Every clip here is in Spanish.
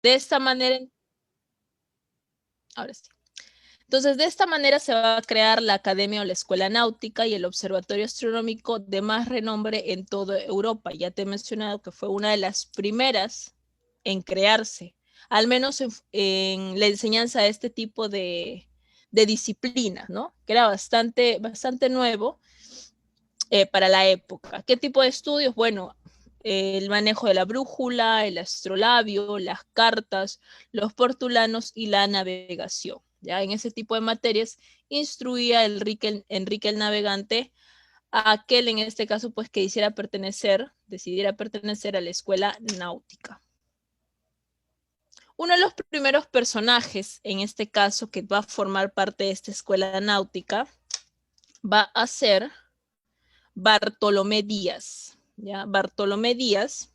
De esta manera, ahora sí. Entonces, de esta manera se va a crear la Academia o la Escuela Náutica y el Observatorio Astronómico de más renombre en toda Europa. Ya te he mencionado que fue una de las primeras en crearse, al menos en la enseñanza de este tipo de disciplina, ¿no? Que era bastante nuevo para la época. ¿Qué tipo de estudios? Bueno, el manejo de la brújula, el astrolabio, las cartas, los portulanos y la navegación. Ya en ese tipo de materias instruía Enrique el Navegante a aquel, en este caso, pues que decidiera pertenecer a la escuela náutica. Uno de los primeros personajes, en este caso, que va a formar parte de esta escuela náutica, va a ser Bartolomé Díaz. ¿Ya? Bartolomé Díaz,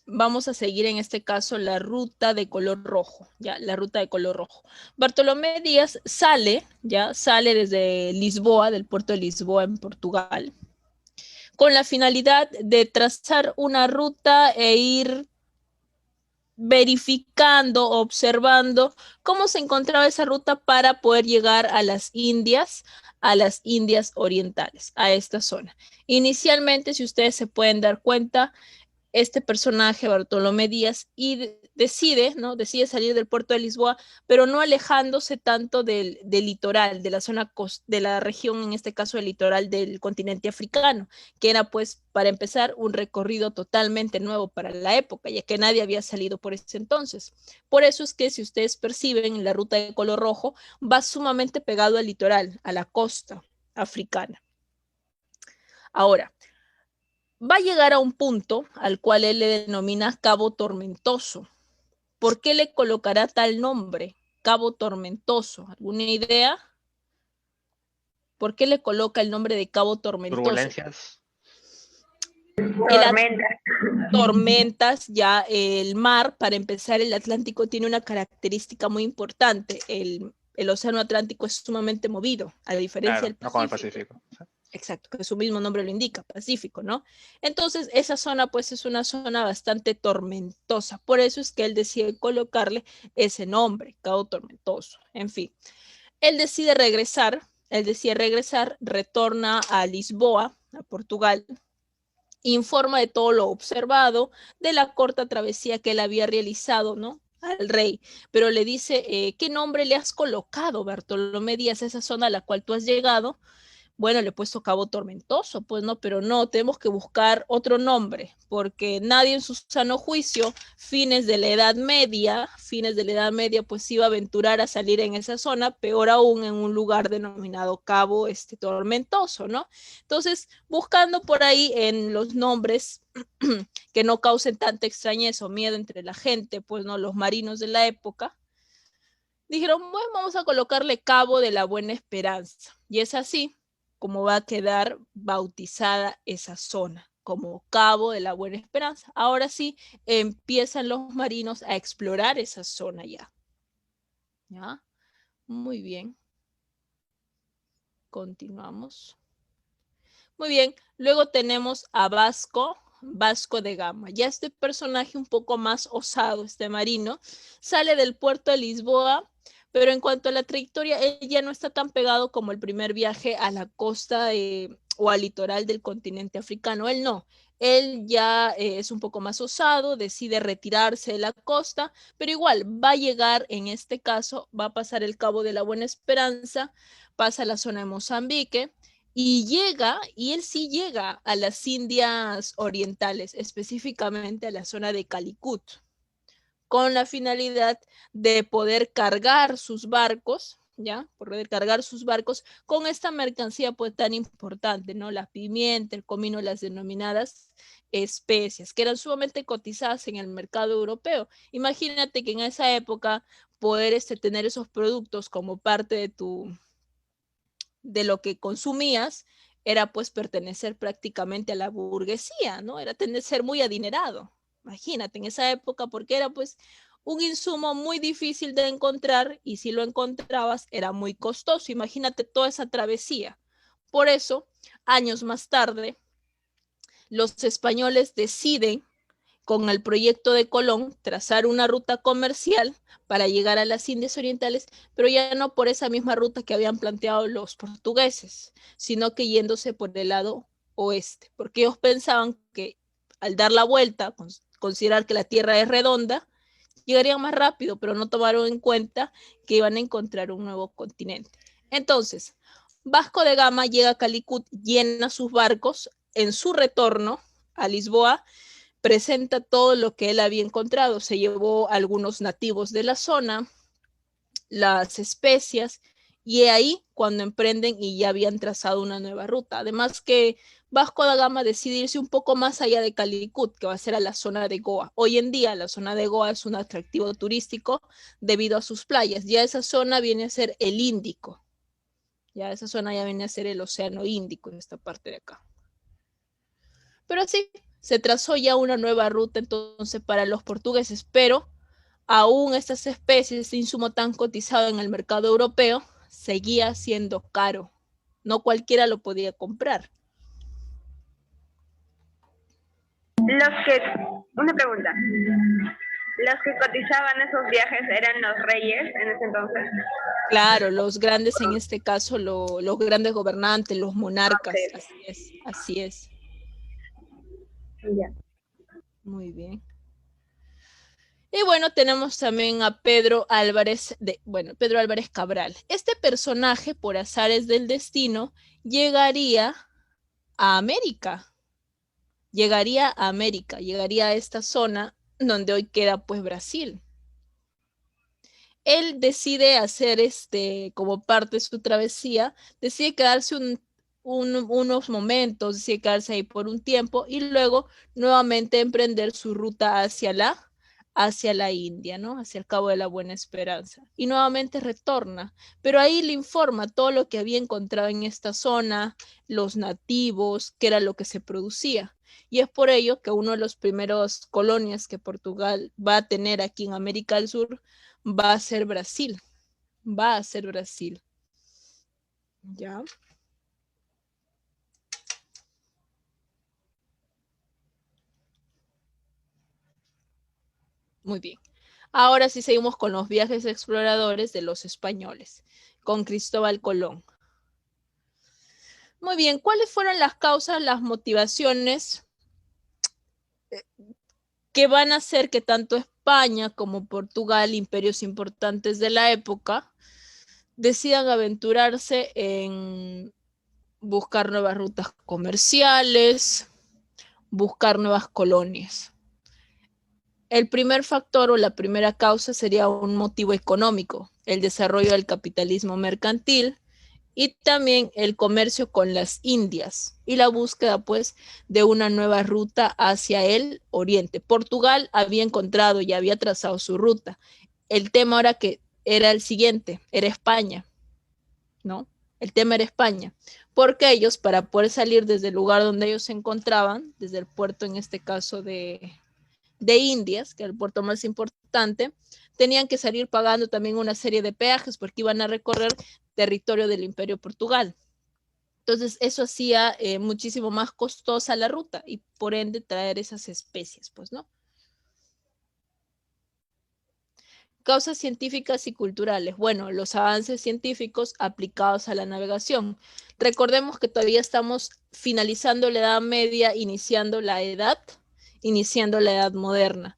vamos a seguir en este caso la ruta de color rojo, ¿ya? La ruta de color rojo. Bartolomé Díaz sale desde Lisboa, del puerto de Lisboa en Portugal, con la finalidad de trazar una ruta e ir verificando, observando cómo se encontraba esa ruta para poder llegar a las Indias orientales, a esta zona. Inicialmente, si ustedes se pueden dar cuenta, este personaje, Bartolomé Díaz, y decide, ¿no? Decide salir del puerto de Lisboa, pero no alejándose tanto del litoral, de la zona de la región, en este caso el litoral del continente africano, que era pues para empezar un recorrido totalmente nuevo para la época, ya que nadie había salido por ese entonces. Por eso es que si ustedes perciben, la ruta de color rojo va sumamente pegado al litoral, a la costa africana. Ahora, va a llegar a un punto al cual él le denomina Cabo Tormentoso. ¿Por qué le colocará tal nombre? Cabo Tormentoso. ¿Alguna idea? ¿Por qué le coloca el nombre de Cabo Tormentoso? Turbulencias. Tormentas. Tormentas, ya el mar, para empezar, el Atlántico tiene una característica muy importante. El océano Atlántico es sumamente movido, a diferencia Claro, del no como el Pacífico. Pacífico. Exacto, que su mismo nombre lo indica, Pacífico, ¿no? Entonces, esa zona, pues, es una zona bastante tormentosa. Por eso es que él decide colocarle ese nombre, Cabo Tormentoso. En fin, él decide regresar, retorna a Lisboa, a Portugal, informa de todo lo observado, de la corta travesía que él había realizado, ¿no? Al rey, pero le dice, ¿qué nombre le has colocado, Bartolomé Díaz, a esa zona a la cual tú has llegado? Bueno, le he puesto Cabo Tormentoso, pues no, pero no, tenemos que buscar otro nombre, porque nadie en su sano juicio, fines de la Edad Media, pues iba a aventurar a salir en esa zona, peor aún en un lugar denominado Cabo Tormentoso, ¿no? Entonces, buscando por ahí en los nombres que no causen tanta extrañeza o miedo entre la gente, pues no, los marinos de la época, dijeron, bueno, vamos a colocarle Cabo de la Buena Esperanza. Y es así como va a quedar bautizada esa zona, como Cabo de la Buena Esperanza. Ahora sí, empiezan los marinos a explorar esa zona ya. ¿Ya? Muy bien. Continuamos. Muy bien, luego tenemos a Vasco de Gama. Ya este personaje un poco más osado, este marino, sale del puerto de Lisboa, pero en cuanto a la trayectoria, él ya no está tan pegado como el primer viaje a la costa o al litoral del continente africano. Él no. Él ya es un poco más osado, decide retirarse de la costa, pero igual va a llegar, en este caso, va a pasar el Cabo de la Buena Esperanza, pasa a la zona de Mozambique, y él sí llega a las Indias Orientales, específicamente a la zona de Calicut, con la finalidad de poder cargar sus barcos, ¿ya? Poder cargar sus barcos con esta mercancía pues tan importante, ¿no? La pimienta, el comino, las denominadas especias, que eran sumamente cotizadas en el mercado europeo. Imagínate que en esa época poder tener esos productos como parte de lo que consumías era pues pertenecer prácticamente a la burguesía, ¿no? Era tener, ser muy adinerado. Imagínate, en esa época, porque era pues un insumo muy difícil de encontrar y si lo encontrabas era muy costoso. Imagínate toda esa travesía. Por eso, años más tarde, los españoles deciden con el proyecto de Colón, trazar una ruta comercial para llegar a las Indias Orientales, pero ya no por esa misma ruta que habían planteado los portugueses, sino que yéndose por el lado oeste, porque ellos pensaban que al dar la vuelta, considerar que la Tierra es redonda, llegarían más rápido, pero no tomaron en cuenta que iban a encontrar un nuevo continente. Entonces, Vasco de Gama llega a Calicut, llena sus barcos, en su retorno a Lisboa, presenta todo lo que él había encontrado. Se llevó a algunos nativos de la zona, las especias, y ahí cuando emprenden y ya habían trazado una nueva ruta. Además que Vasco da Gama decide irse un poco más allá de Calicut, que va a ser a la zona de Goa. Hoy en día la zona de Goa es un atractivo turístico debido a sus playas. Ya esa zona viene a ser el Índico. Ya esa zona ya viene a ser el Océano Índico en esta parte de acá. Pero sí, se trazó ya una nueva ruta entonces para los portugueses, pero aún estas especies, este insumo tan cotizado en el mercado europeo, seguía siendo caro. No cualquiera lo podía comprar. Una pregunta. Los que cotizaban esos viajes eran los reyes en ese entonces. Claro, los grandes en este caso, los grandes gobernantes, los monarcas, Okay. así es, así es. Ya. Muy bien. Y bueno, tenemos también a Pedro Álvarez, Pedro Álvarez Cabral. Este personaje, por azares del destino, llegaría a América. Llegaría a esta zona donde hoy queda pues Brasil. Él decide hacer como parte de su travesía, decide quedarse unos momentos, decide quedarse ahí por un tiempo y luego nuevamente emprender su ruta hacia la India, ¿no? Hacia el Cabo de la Buena Esperanza. Y nuevamente retorna, pero ahí le informa todo lo que había encontrado en esta zona, los nativos, qué era lo que se producía. Y es por ello que uno de los primeros colonias que Portugal va a tener aquí en América del Sur va a ser Brasil. Va a ser Brasil. ¿Ya? Muy bien. Ahora sí seguimos con los viajes exploradores de los españoles, con Cristóbal Colón. Muy bien, ¿cuáles fueron las causas, las motivaciones que van a hacer que tanto España como Portugal, imperios importantes de la época, decidan aventurarse en buscar nuevas rutas comerciales, buscar nuevas colonias? El primer factor o la primera causa sería un motivo económico, el desarrollo del capitalismo mercantil y también el comercio con las Indias y la búsqueda pues de una nueva ruta hacia el oriente. Portugal había encontrado y había trazado su ruta. El tema ahora que era el siguiente, era España, ¿no? El tema era España, porque ellos para poder salir desde el lugar donde ellos se encontraban, desde el puerto en este caso de Indias, que era el puerto más importante, tenían que salir pagando también una serie de peajes porque iban a recorrer territorio del Imperio Portugal. Entonces eso hacía muchísimo más costosa la ruta y por ende traer esas especies, pues, ¿no? Causas científicas y culturales. Bueno, los avances científicos aplicados a la navegación. Recordemos que todavía estamos finalizando la Edad Media, iniciando la Edad Moderna.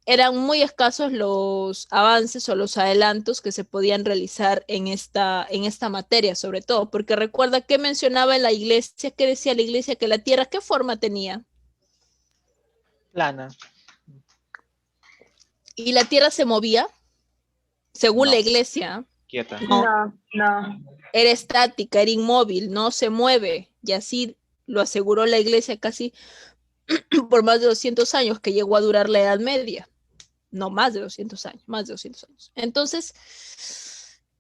Eran muy escasos los avances o los adelantos que se podían realizar en esta materia, sobre todo, porque recuerda que mencionaba la iglesia, que decía la iglesia que la tierra, ¿qué forma tenía? Plana. Y la tierra se movía, según No. la iglesia. Quieta. No. Era estática, era inmóvil, no se mueve, y así lo aseguró la iglesia casi por más de 200 años, que llegó a durar la Edad Media. No, más de 200 años, más de 200 años. Entonces,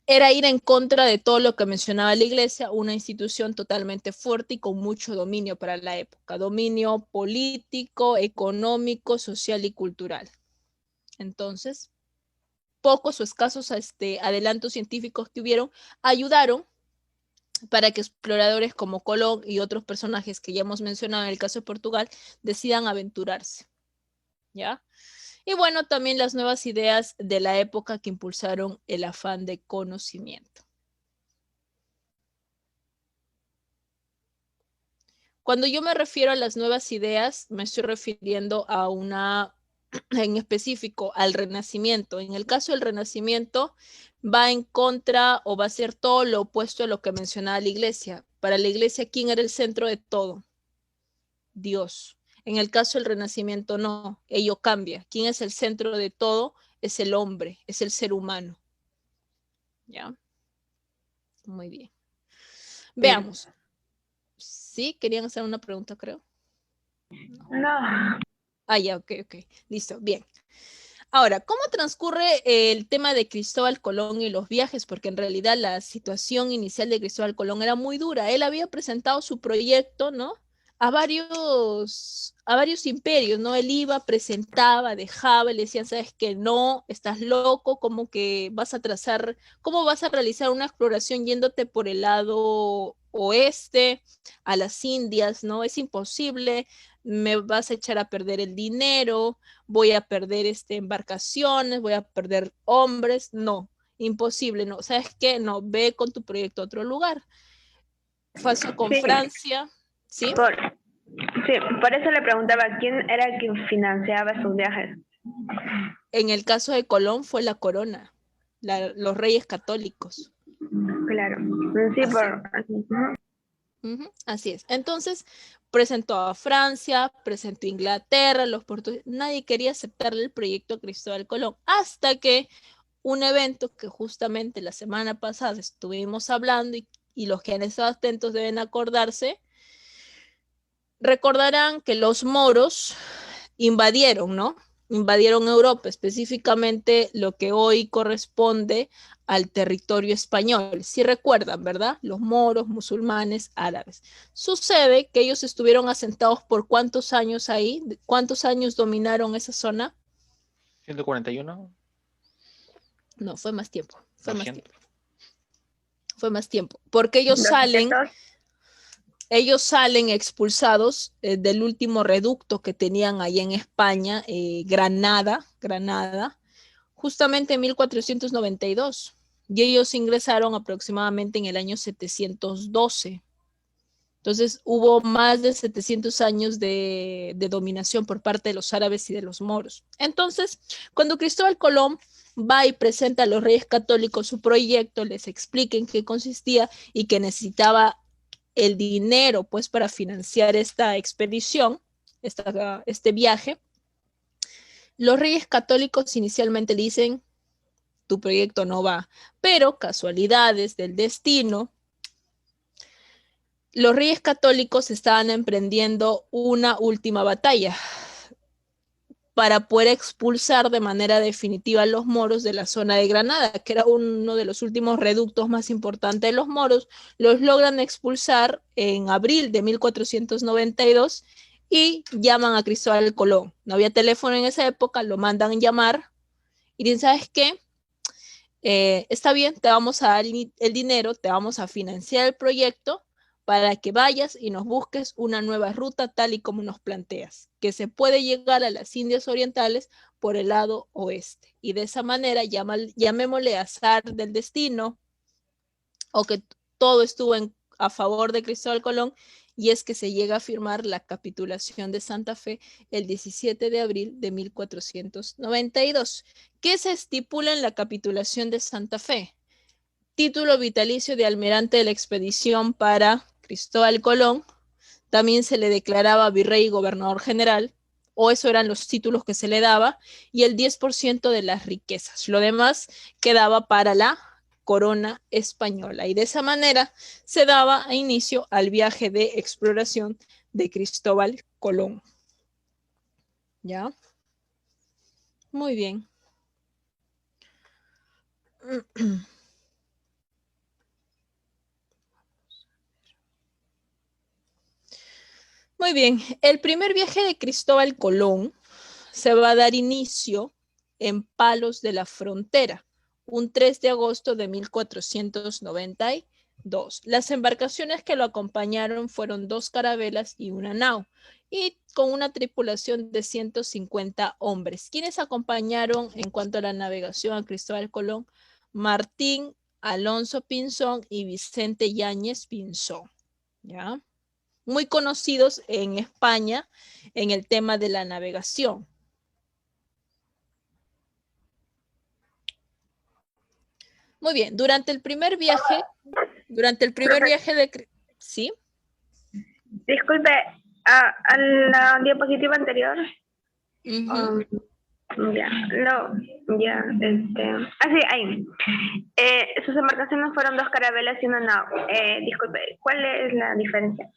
era ir en contra de todo lo que mencionaba la iglesia, una institución totalmente fuerte y con mucho dominio para la época, dominio político, económico, social y cultural. Entonces, pocos o escasos adelantos científicos que hubieron ayudaron para que exploradores como Colón y otros personajes que ya hemos mencionado en el caso de Portugal decidan aventurarse. ¿ya? Y bueno, también las nuevas ideas de la época que impulsaron el afán de conocimiento. Cuando yo me refiero a las nuevas ideas, me estoy refiriendo a una, en específico, al Renacimiento. En el caso del Renacimiento, va en contra o va a ser todo lo opuesto a lo que mencionaba la Iglesia. Para la Iglesia, ¿quién era el centro de todo? Dios. En el caso del Renacimiento, no, ello cambia. ¿Quién es el centro de todo? Es el hombre, es el ser humano. ¿Ya? Muy bien. Bien. Veamos. Sí, querían hacer una pregunta, creo. No. Ah, ya, ok, ok. Listo, bien. Ahora, ¿cómo transcurre el tema de Cristóbal Colón y los viajes? Porque en realidad la situación inicial de Cristóbal Colón era muy dura. Él había presentado su proyecto, ¿no? A varios imperios, ¿no? Él iba, presentaba, dejaba, le decían, sabes que no, estás loco, ¿cómo que vas a trazar, cómo vas a realizar una exploración yéndote por el lado oeste, a las Indias, ¿no? Es imposible, me vas a echar a perder el dinero, voy a perder embarcaciones, voy a perder hombres, no, imposible, no, ¿sabes qué? No, ve con tu proyecto a otro lugar. Pasó con Sí, Francia, ¿sí? sí, por eso le preguntaba quién era el que financiaba sus viajes. En el caso de Colón fue la corona, los reyes católicos. Claro. Sí, Así, así es. Entonces, presentó a Francia, presentó a Inglaterra, los portugueses, nadie quería aceptarle el proyecto a Cristóbal Colón, hasta que un evento que justamente la semana pasada estuvimos hablando y los que han estado atentos deben acordarse, recordarán que los moros invadieron, ¿no? Invadieron Europa, específicamente lo que hoy corresponde al territorio español. Si recuerdan, ¿verdad? Los moros, musulmanes, árabes. Sucede que ellos estuvieron asentados por ¿cuántos años ahí? ¿Cuántos años dominaron esa zona? 141, No, fue más tiempo, fue más 200. tiempo. Fue más tiempo, porque ellos salen 200. expulsados del último reducto que tenían ahí en España, Granada, justamente en 1492. Y ellos ingresaron aproximadamente en el año 712. Entonces hubo más de 700 años de dominación por parte de los árabes y de los moros. Entonces, cuando Cristóbal Colón va y presenta a los reyes católicos su proyecto, les explica en qué consistía y que necesitaba el dinero pues para financiar esta expedición, este viaje, los reyes católicos inicialmente le dicen, tu proyecto no va, pero casualidades del destino, los reyes católicos estaban emprendiendo una última batalla para poder expulsar de manera definitiva a los moros de la zona de Granada, que era uno de los últimos reductos más importantes de los moros. Los logran expulsar en abril de 1492 y llaman a Cristóbal Colón. No había teléfono en esa época, lo mandan llamar y dicen, ¿sabes qué? Está bien, te vamos a dar el dinero, te vamos a financiar el proyecto para que vayas y nos busques una nueva ruta tal y como nos planteas, que se puede llegar a las Indias Orientales por el lado oeste. Y de esa manera, llamémosle azar del destino o que todo estuvo a favor de Cristóbal Colón, y es que se llega a firmar la capitulación de Santa Fe el 17 de abril de 1492. ¿Qué se estipula en la capitulación de Santa Fe? Título vitalicio de almirante de la expedición para Cristóbal Colón. También se le declaraba virrey y gobernador general, o eso eran los títulos que se le daba, y el 10% de las riquezas. Lo demás quedaba para la corona española. Y de esa manera se daba inicio al viaje de exploración de Cristóbal Colón. ¿Ya? Muy bien. Muy bien. El primer viaje de Cristóbal Colón se va a dar inicio en Palos de la Frontera, un 3 de agosto de 1492. Las embarcaciones que lo acompañaron fueron 2 carabelas y una nao. Y con una tripulación de 150 hombres. ¿Quiénes acompañaron en cuanto a la navegación a Cristóbal Colón? Martín Alonso Pinzón y Vicente Yáñez Pinzón, ¿ya? Muy conocidos en España en el tema de la navegación. Muy bien, durante el primer viaje de... ¿Sí? Disculpe, a la diapositiva anterior. Ya, no, ya, sí, ahí. Sus embarcaciones fueron 2 carabelas y una nao. Disculpe, ¿cuál es la diferencia?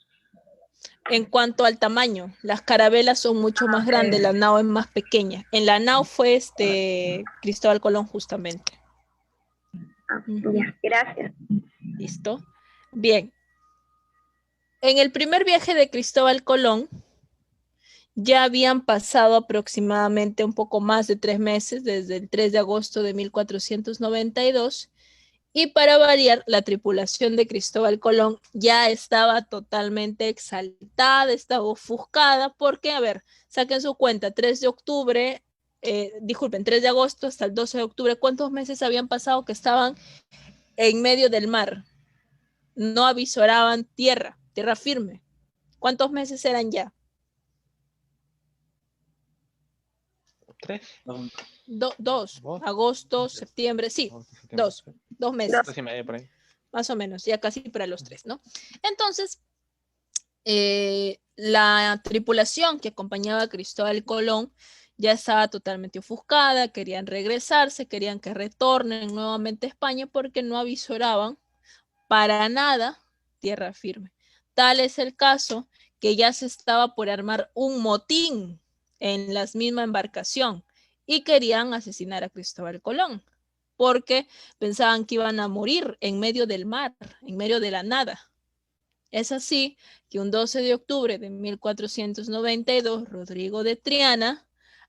En cuanto al tamaño, las carabelas son mucho más grandes, la nao es más pequeña. En la nao fue Cristóbal Colón justamente. Ya, gracias. ¿Listo? Bien. En el primer viaje de Cristóbal Colón, ya habían pasado aproximadamente un poco más de 3 meses, desde el 3 de agosto de 1492, y para variar, la tripulación de Cristóbal Colón ya estaba totalmente exaltada, estaba ofuscada, porque, a ver, saquen su cuenta, 3 de agosto hasta el 12 de octubre, ¿cuántos meses habían pasado que estaban en medio del mar? No avisoraban tierra firme. ¿Cuántos meses eran ya? 3. 2, agosto, septiembre, sí, 2 meses. 2 y medio por ahí. Más o menos, ya casi para los 3, ¿no? Entonces, la tripulación que acompañaba a Cristóbal Colón ya estaba totalmente ofuscada, querían regresarse, querían que retornen nuevamente a España porque no avisoraban para nada tierra firme. Tal es el caso que ya se estaba por armar un motín en la misma embarcación y querían asesinar a Cristóbal Colón porque pensaban que iban a morir en medio del mar, en medio de la nada. Es así que un 12 de octubre de 1492, Rodrigo de Triana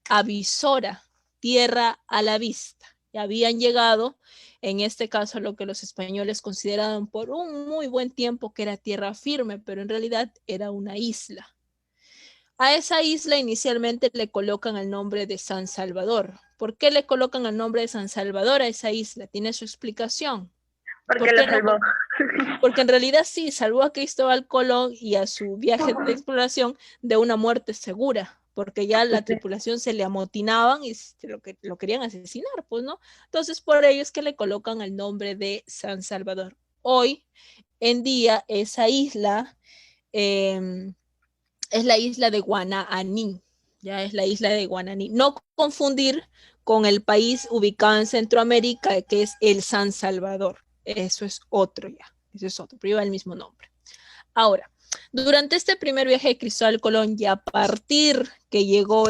avisora tierra a la vista. Y habían llegado, en este caso, a lo que los españoles consideraban por un muy buen tiempo que era tierra firme, pero en realidad era una isla. A esa isla inicialmente le colocan el nombre de San Salvador. ¿Por qué le colocan el nombre de San Salvador a esa isla? ¿Tiene su explicación? Porque lo salvó. Porque en realidad sí, salvó a Cristóbal Colón y a su viaje de exploración de una muerte segura, porque ya la tripulación se le amotinaban y lo querían asesinar, pues, ¿no? Entonces, por ello es que le colocan el nombre de San Salvador. Hoy en día, esa isla es la isla de Guananí, ya es la isla de Guananí. No confundir con el país ubicado en Centroamérica, que es el San Salvador. Eso es otro ya, eso es otro, pero lleva el mismo nombre. Ahora, durante este primer viaje de Cristóbal Colón, y a partir que llegó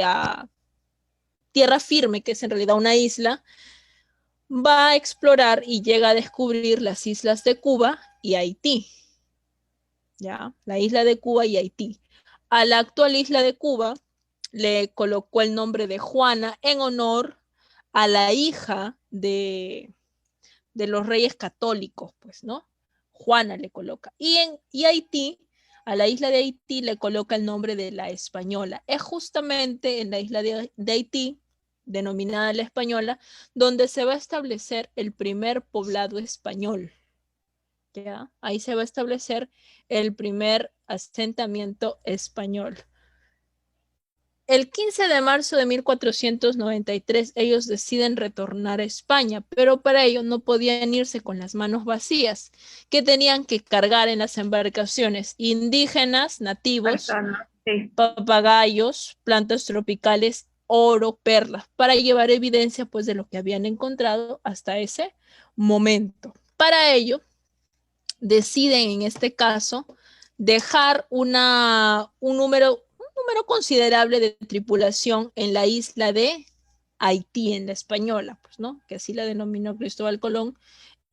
a tierra firme, que es en realidad una isla, va a explorar y llega a descubrir las islas de Cuba y Haití. ¿Ya? La isla de Cuba y Haití. A la actual isla de Cuba le colocó el nombre de Juana en honor a la hija de los reyes católicos, pues, ¿no? Juana le coloca. Y Haití, a la isla de Haití le coloca el nombre de la Española. Es justamente en la isla de Haití, denominada la Española, donde se va a establecer el primer poblado español. ¿Ya? Ahí se va a establecer el primer asentamiento español. El 15 de marzo de 1493 ellos deciden retornar a España, pero para ello no podían irse con las manos vacías, que tenían que cargar en las embarcaciones indígenas, nativos, papagayos, plantas tropicales, oro, perlas, para llevar evidencia pues de lo que habían encontrado hasta ese momento. Para ello, deciden en este caso dejar un número considerable de tripulación en la isla de Haití, en la Española, pues, ¿no? Que así la denominó Cristóbal Colón,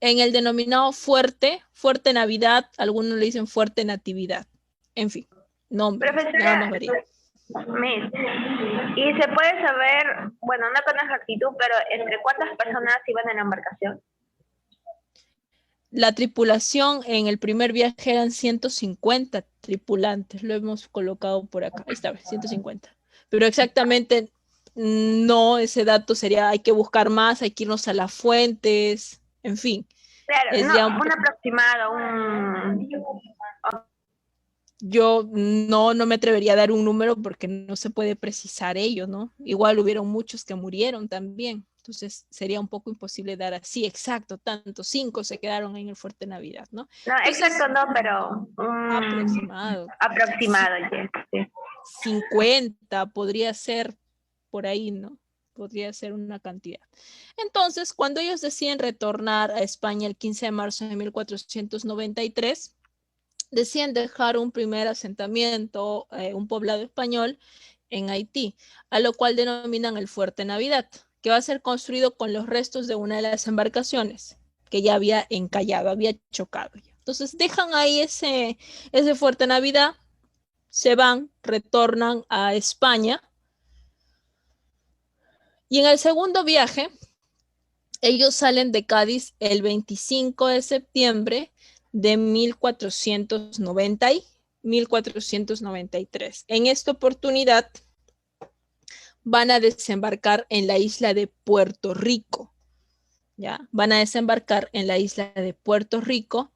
en el denominado Fuerte Navidad, algunos le dicen Fuerte Natividad, en fin, nombre, nada más varía. ¿Y se puede saber, bueno, no con exactitud, pero entre cuántas personas iban en la embarcación? La tripulación en el primer viaje eran 150 tripulantes. Lo hemos colocado por acá. Ahí está, 150. Pero exactamente no, ese dato sería, hay que buscar más, hay que irnos a las fuentes, en fin. Claro, Es no, ya un aproximado, yo no me atrevería a dar un número porque no se puede precisar ello, ¿no? Igual hubieron muchos que murieron también. Entonces sería un poco imposible dar así, exacto, tanto, 5 se quedaron en el Fuerte Navidad, ¿no? no, Entonces, exacto no, pero aproximado. aproximado, yes, sí. 50 podría ser por ahí, ¿no? Podría ser una cantidad. Entonces, cuando ellos deciden retornar a España el 15 de marzo de 1493, deciden dejar un primer asentamiento, un poblado español en Haití, a lo cual denominan el Fuerte Navidad, que va a ser construido con los restos de una de las embarcaciones que ya había encallado, había chocado. Entonces dejan ahí ese Fuerte Navidad, se van, retornan a España y en el segundo viaje ellos salen de Cádiz el 25 de septiembre de 1493. En esta oportunidad van a desembarcar en la isla de Puerto Rico. ¿Ya? Van a desembarcar en la isla de Puerto Rico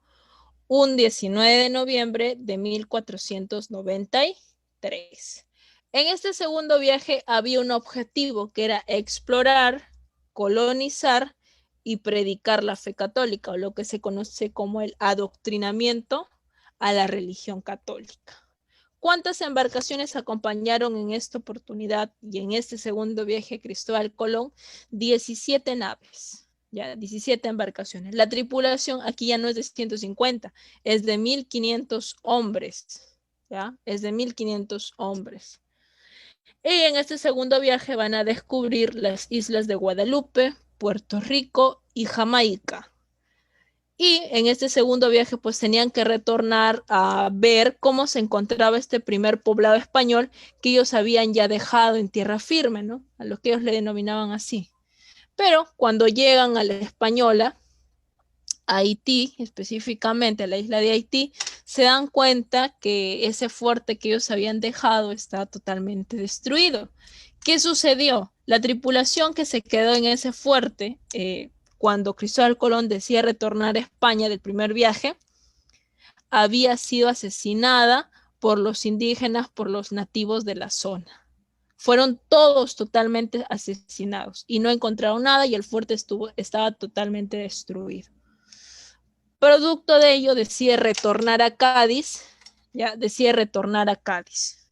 un 19 de noviembre de 1493. En este segundo viaje había un objetivo que era explorar, colonizar y predicar la fe católica, o lo que se conoce como el adoctrinamiento a la religión católica. ¿Cuántas embarcaciones acompañaron en esta oportunidad y en este segundo viaje a Cristóbal Colón? 17 naves, ya 17 embarcaciones. La tripulación aquí ya no es de 150, es de 1500 hombres, ¿ya? Es de 1500 hombres. Y en este segundo viaje van a descubrir las islas de Guadalupe, Puerto Rico y Jamaica. Y en este segundo viaje pues tenían que retornar a ver cómo se encontraba este primer poblado español que ellos habían ya dejado en tierra firme, ¿no? A lo que ellos le denominaban así. Pero cuando llegan a la Española, a Haití, específicamente a la isla de Haití, se dan cuenta que ese fuerte que ellos habían dejado está totalmente destruido. ¿Qué sucedió? La tripulación que se quedó en ese fuerte, cuando Cristóbal Colón decía retornar a España del primer viaje, había sido asesinada por los indígenas, por los nativos de la zona. Fueron todos totalmente asesinados y no encontraron nada y el fuerte estaba totalmente destruido. Producto de ello decide retornar a Cádiz, ya decide retornar a Cádiz.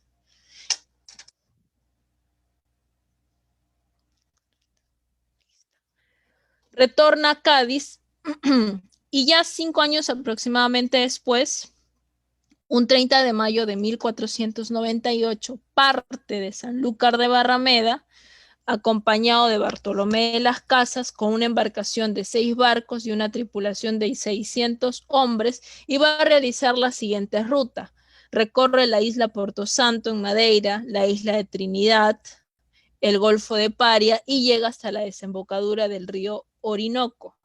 Retorna a Cádiz y ya 5 años aproximadamente después, un 30 de mayo de 1498, parte de Sanlúcar de Barrameda, acompañado de Bartolomé de las Casas, con una embarcación de 6 barcos y una tripulación de 600 hombres, y va a realizar la siguiente ruta. Recorre la isla Porto Santo en Madeira, la isla de Trinidad, el Golfo de Paria y llega hasta la desembocadura del río Orinoco.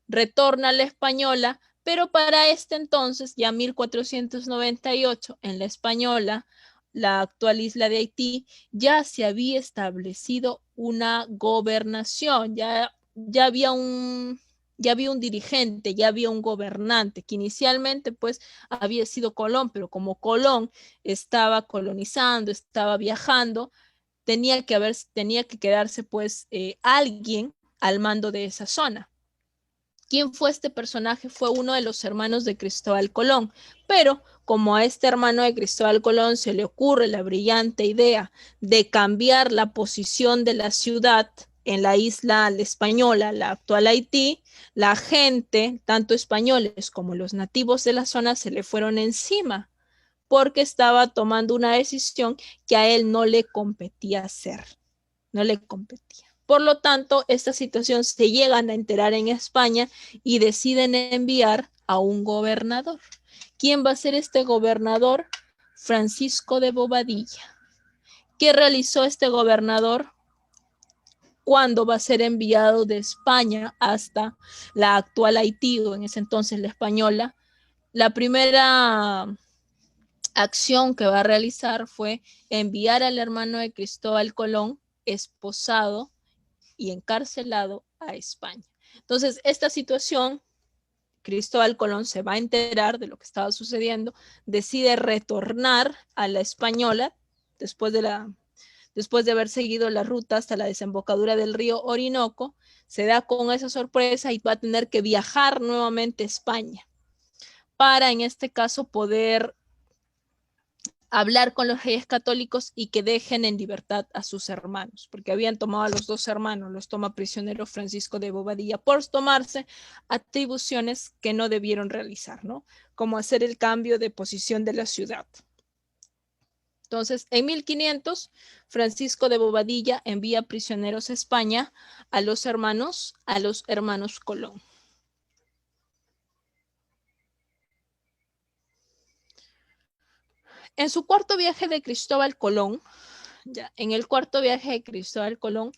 Retorna a la Española, pero para este entonces, ya 1498, en la Española, la actual isla de Haití, ya se había establecido una gobernación, ya había un dirigente, ya había un gobernante, que inicialmente pues había sido Colón, pero como Colón estaba colonizando, estaba viajando, tenía que quedarse pues alguien al mando de esa zona. ¿Quién fue este personaje? Fue uno de los hermanos de Cristóbal Colón, pero como a este hermano de Cristóbal Colón se le ocurre la brillante idea de cambiar la posición de la ciudad en la isla española, la actual Haití, la gente, tanto españoles como los nativos de la zona, se le fueron encima porque estaba tomando una decisión que a él no le competía hacer, no le competía. Por lo tanto, esta situación se llegan a enterar en España y deciden enviar a un gobernador. ¿Quién va a ser este gobernador? Francisco de Bobadilla. ¿Qué realizó este gobernador? cuando va a ser enviado de España hasta la actual Haití, o en ese entonces la Española, la primera acción que va a realizar fue enviar al hermano de Cristóbal Colón, esposado y encarcelado, a España. Entonces, esta situación, Cristóbal Colón se va a enterar de lo que estaba sucediendo, decide retornar a la Española después de haber seguido la ruta hasta la desembocadura del río Orinoco. Se da con esa sorpresa y va a tener que viajar nuevamente a España para, en este caso, poder hablar con los reyes católicos y que dejen en libertad a sus hermanos, porque habían tomado a los dos hermanos, los toma prisionero Francisco de Bobadilla por tomarse atribuciones que no debieron realizar, ¿no? Como hacer el cambio de posición de la ciudad. Entonces, en 1500, Francisco de Bobadilla envía prisioneros a España a los hermanos Colón. En su cuarto viaje de Cristóbal Colón, en el cuarto viaje de Cristóbal Colón,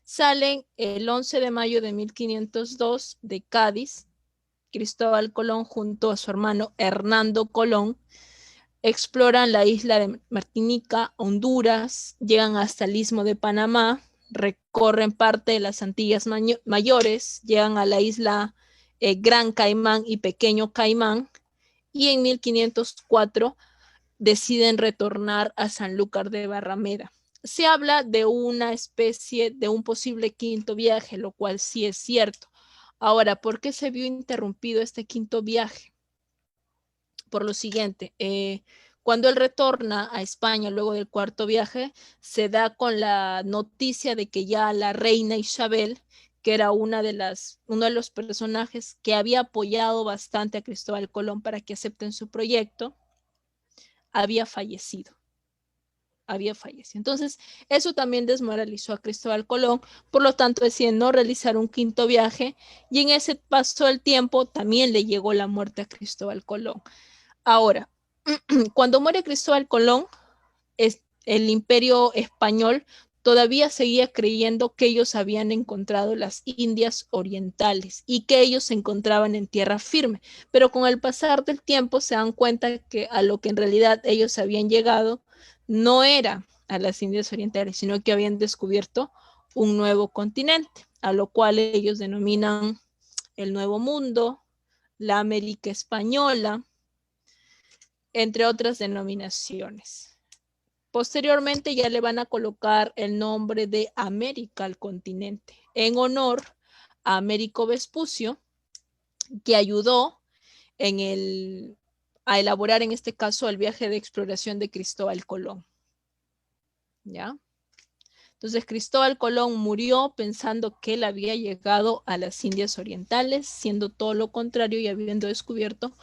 salen el 11 de mayo de 1502 de Cádiz. Cristóbal Colón junto a su hermano Hernando Colón exploran la isla de Martinica, Honduras, llegan hasta el istmo de Panamá, recorren parte de las Antillas Mayores, llegan a la isla Gran Caimán y Pequeño Caimán, y en 1504 deciden retornar a Sanlúcar de Barrameda. Se habla de una especie de un posible quinto viaje, lo cual sí es cierto. Ahora, ¿por qué se vio interrumpido este quinto viaje? Por lo siguiente, cuando él retorna a España luego del cuarto viaje, se da con la noticia de que ya la reina Isabel, que era uno de los personajes que había apoyado bastante a Cristóbal Colón para que acepten su proyecto, había fallecido. Entonces, eso también desmoralizó a Cristóbal Colón, por lo tanto decide no realizar un quinto viaje, y en ese paso del tiempo también le llegó la muerte a Cristóbal Colón. Ahora, cuando muere Cristóbal Colón, el imperio español todavía seguía creyendo que ellos habían encontrado las Indias orientales y que ellos se encontraban en tierra firme, pero con el pasar del tiempo se dan cuenta que a lo que en realidad ellos habían llegado no era a las Indias orientales, sino que habían descubierto un nuevo continente, a lo cual ellos denominan el Nuevo Mundo, la América Española, entre otras denominaciones. Posteriormente ya le van a colocar el nombre de América al continente, en honor a Américo Vespucio, que ayudó a elaborar en este caso el viaje de exploración de Cristóbal Colón. ¿Ya? Entonces Cristóbal Colón murió pensando que él había llegado a las Indias Orientales, siendo todo lo contrario y habiendo descubierto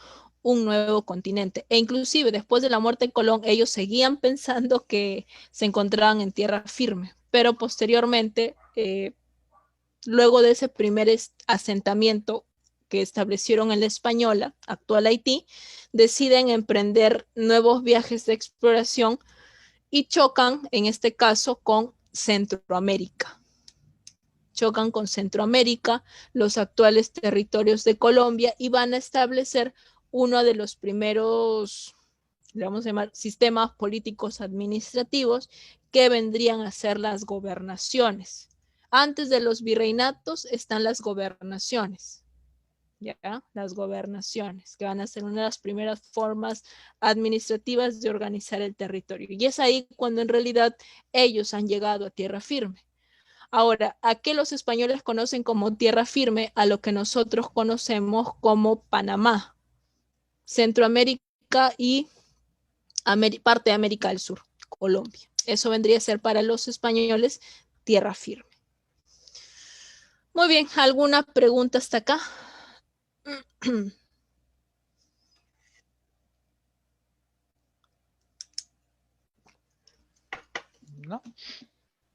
un nuevo continente. E inclusive después de la muerte de Colón, ellos seguían pensando que se encontraban en tierra firme, pero posteriormente, luego de ese primer asentamiento que establecieron en la Española, actual Haití, deciden emprender nuevos viajes de exploración y chocan, en este caso, con Centroamérica. Chocan con Centroamérica, los actuales territorios de Colombia, y van a establecer uno de los primeros, vamos a llamar, sistemas políticos administrativos que vendrían a ser las gobernaciones. Antes de los virreinatos están las gobernaciones, ¿ya? Las gobernaciones, que van a ser una de las primeras formas administrativas de organizar el territorio. Y es ahí cuando en realidad ellos han llegado a tierra firme. Ahora, ¿a qué los españoles conocen como tierra firme? A lo que nosotros conocemos como Panamá, Centroamérica y parte de América del Sur, Colombia. Eso vendría a ser para los españoles tierra firme. Muy bien, ¿alguna pregunta hasta acá? No,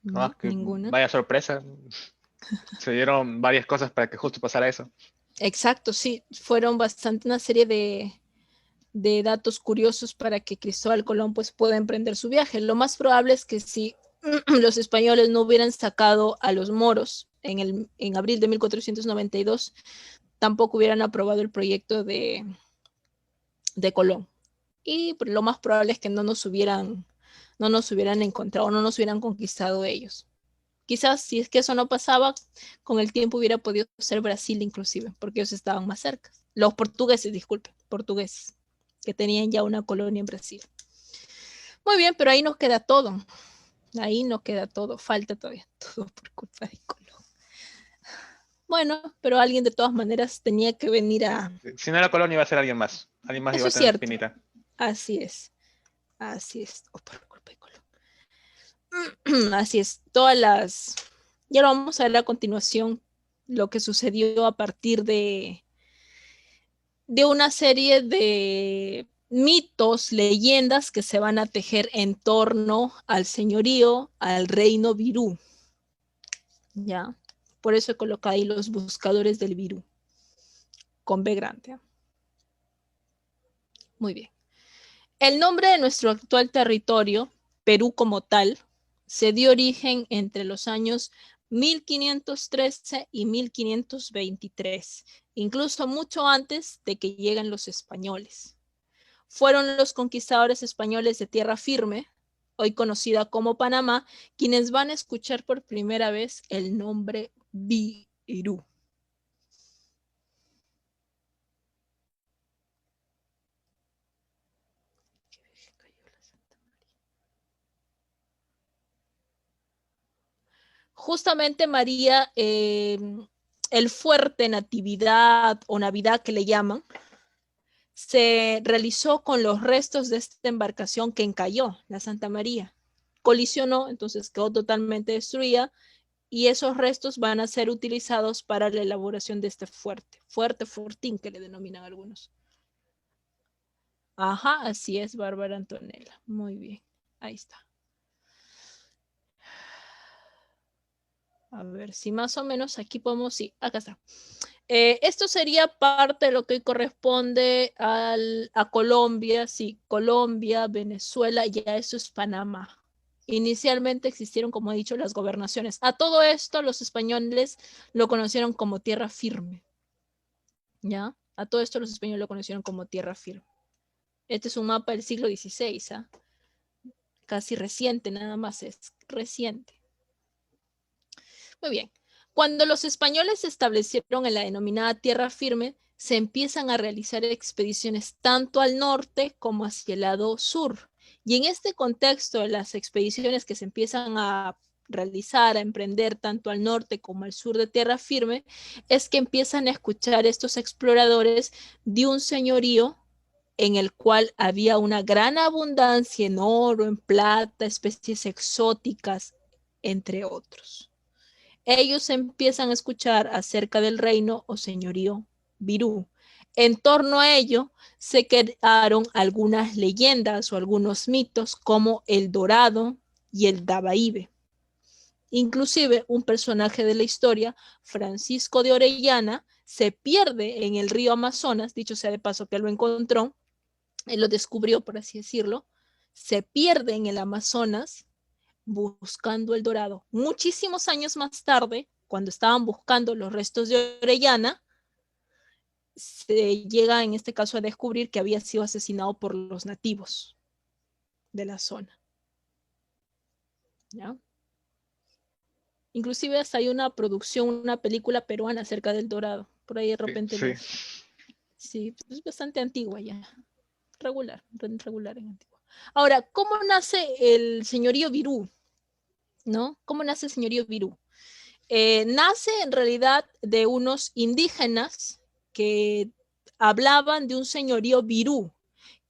No, que ninguna. vaya sorpresa. Se dieron varias cosas para que justo pasara eso. Exacto, sí, fueron una serie de datos curiosos para que Cristóbal Colón pues pueda emprender su viaje. Lo más probable es que si los españoles no hubieran sacado a los moros en abril de 1492, tampoco hubieran aprobado el proyecto de Colón. Y lo más probable es que no nos hubieran encontrado, no nos hubieran conquistado ellos. Quizás si es que eso no pasaba, con el tiempo hubiera podido ser Brasil inclusive, porque ellos estaban más cerca. Los portugueses, disculpen, portugueses, que tenían ya una colonia en Brasil. Muy bien, pero ahí nos queda todo. Ahí no queda todo, falta todavía todo por culpa de Colón. Bueno, pero alguien de todas maneras tenía que venir a... Si no era Colón, iba a ser alguien más. Alguien más Eso iba a es tener la cierto. espinita. Así es. Oh, por culpa de Colón. Así es. Ya lo vamos a ver a continuación, lo que sucedió a partir de una serie de mitos, leyendas que se van a tejer en torno al señorío, al reino virú. ¿Ya? Por eso he colocado ahí los buscadores del virú, con B grande. Muy bien. El nombre de nuestro actual territorio, Perú como tal, se dio origen entre los años 1513 y 1523, incluso mucho antes de que lleguen los españoles. Fueron los conquistadores españoles de tierra firme, hoy conocida como Panamá, quienes van a escuchar por primera vez el nombre Virú. Justamente María, el fuerte Natividad o Navidad que le llaman, se realizó con los restos de esta embarcación que encalló, la Santa María. Colisionó, entonces quedó totalmente destruida y esos restos van a ser utilizados para la elaboración de este fortín que le denominan algunos. Ajá, así es, Bárbara Antonella. Muy bien, ahí está. A ver si más o menos aquí podemos, sí, acá está. Esto sería parte de lo que corresponde a Colombia, sí, Colombia, Venezuela, ya eso es Panamá. Inicialmente existieron, como he dicho, las gobernaciones. A todo esto los españoles lo conocieron como tierra firme. ¿Ya? A todo esto los españoles lo conocieron como tierra firme. Este es un mapa del siglo XVI, ¿ah? Casi reciente, nada más es reciente. Muy bien. Cuando los españoles se establecieron en la denominada tierra firme, se empiezan a realizar expediciones tanto al norte como hacia el lado sur. Y en este contexto de las expediciones que se empiezan a realizar, a emprender tanto al norte como al sur de tierra firme, es que empiezan a escuchar estos exploradores de un señorío en el cual había una gran abundancia en oro, en plata, especies exóticas, entre otros. Ellos empiezan a escuchar acerca del reino o señorío virú. En torno a ello se crearon algunas leyendas o algunos mitos como el Dorado y el Dabaíbe. Inclusive un personaje de la historia, Francisco de Orellana, se pierde en el río Amazonas, dicho sea de paso que él lo encontró, él lo descubrió, por así decirlo, se pierde en el Amazonas buscando el Dorado. Muchísimos años más tarde, cuando estaban buscando los restos de Orellana, se llega en este caso a descubrir que había sido asesinado por los nativos de la zona. ¿Ya? Inclusive hasta hay una producción, una película peruana acerca del Dorado. Por ahí de repente Sí. Sí, es bastante antigua ya. Regular en antigua. Ahora, ¿cómo nace el señorío virú? ¿No? ¿Cómo nace el señorío virú? Nace en realidad de unos indígenas que hablaban de un señorío virú.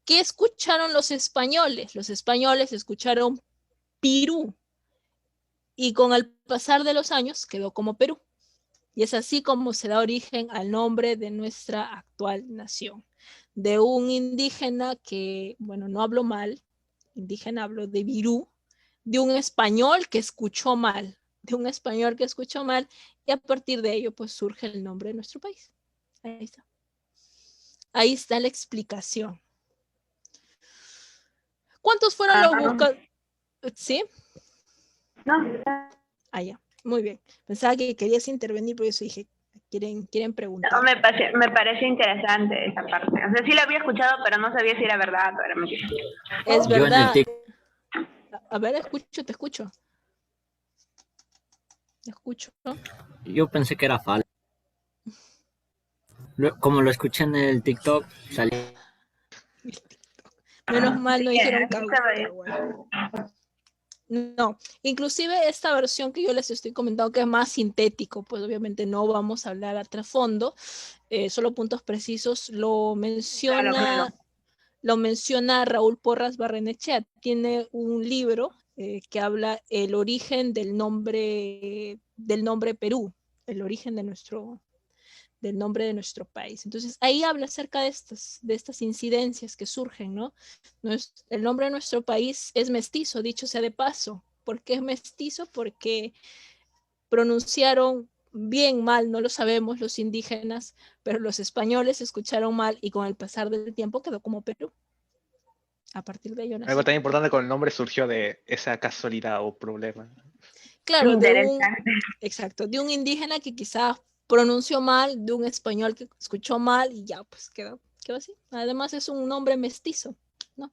¿Qué escucharon los españoles? Los españoles escucharon Pirú y con el pasar de los años quedó como Perú. Y es así como se da origen al nombre de nuestra actual nación. De un indígena que, bueno, no hablo mal, indígena hablo de virú, de un español que escuchó mal, y a partir de ello pues surge el nombre de nuestro país. Ahí está. Ahí está la explicación. ¿Cuántos fueron los buscadores? ¿Sí? No, Ah, ya. Muy bien. Pensaba que querías intervenir, por eso dije, quieren preguntar. me parece interesante esa parte. O sea, sí la había escuchado, pero no sabía si era verdad o era mentira. Es Yo en el verdad. TikTok, A ver, te escucho. Te escucho, ¿no? yo pensé que era falso. Como lo escuché en el TikTok, salí. Menos mal no Sí, dijeron aquí estaba ahí. caguay. No, inclusive esta versión que yo les estoy comentando que es más sintético, pues obviamente no vamos a hablar a trasfondo, solo puntos precisos, Claro. lo menciona Raúl Porras Barrenechea, tiene un libro que habla el origen del nombre Perú, el origen del nombre de nuestro país. Entonces, ahí habla acerca de estas incidencias que surgen, ¿no? El nombre de nuestro país es mestizo, dicho sea de paso. ¿Por qué es mestizo? Porque pronunciaron bien mal, no lo sabemos los indígenas, pero los españoles escucharon mal y con el pasar del tiempo quedó como Perú. A partir de ello Algo nació. tan importante con el nombre surgió de esa casualidad o problema. Claro, Interesante. exacto, de un indígena que quizás pronunció mal, de un español que escuchó mal y ya, pues quedó así. Además es un nombre mestizo, ¿no?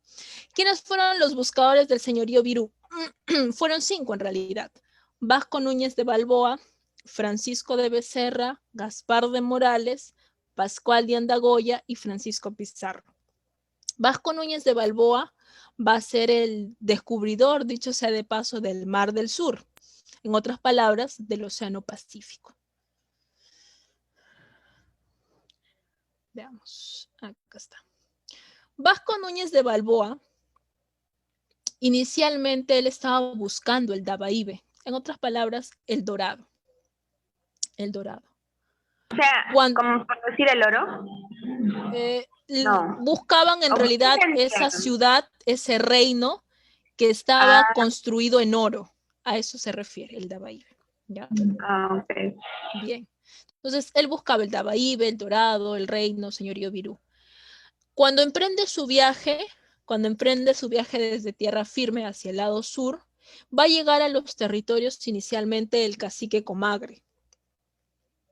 ¿Quiénes fueron los buscadores del señorío Virú? Fueron 5 en realidad. Vasco Núñez de Balboa, Francisco de Becerra, Gaspar de Morales, Pascual de Andagoya y Francisco Pizarro. Vasco Núñez de Balboa va a ser el descubridor, dicho sea de paso, del Mar del Sur. En otras palabras, del Océano Pacífico. Veamos, acá está. Vasco Núñez de Balboa, inicialmente él estaba buscando el Dabaibe, en otras palabras, el dorado. El dorado. O sea, como por decir el oro. No. Buscaban en realidad esa ciudad, ese reino que estaba construido en oro. A eso se refiere el Dabaibe. ¿Ya? Okay. Bien. Entonces, él buscaba el Dabaibe, el dorado, el reino, señorío Virú. Cuando emprende su viaje desde tierra firme hacia el lado sur, va a llegar a los territorios inicialmente del cacique Comagre.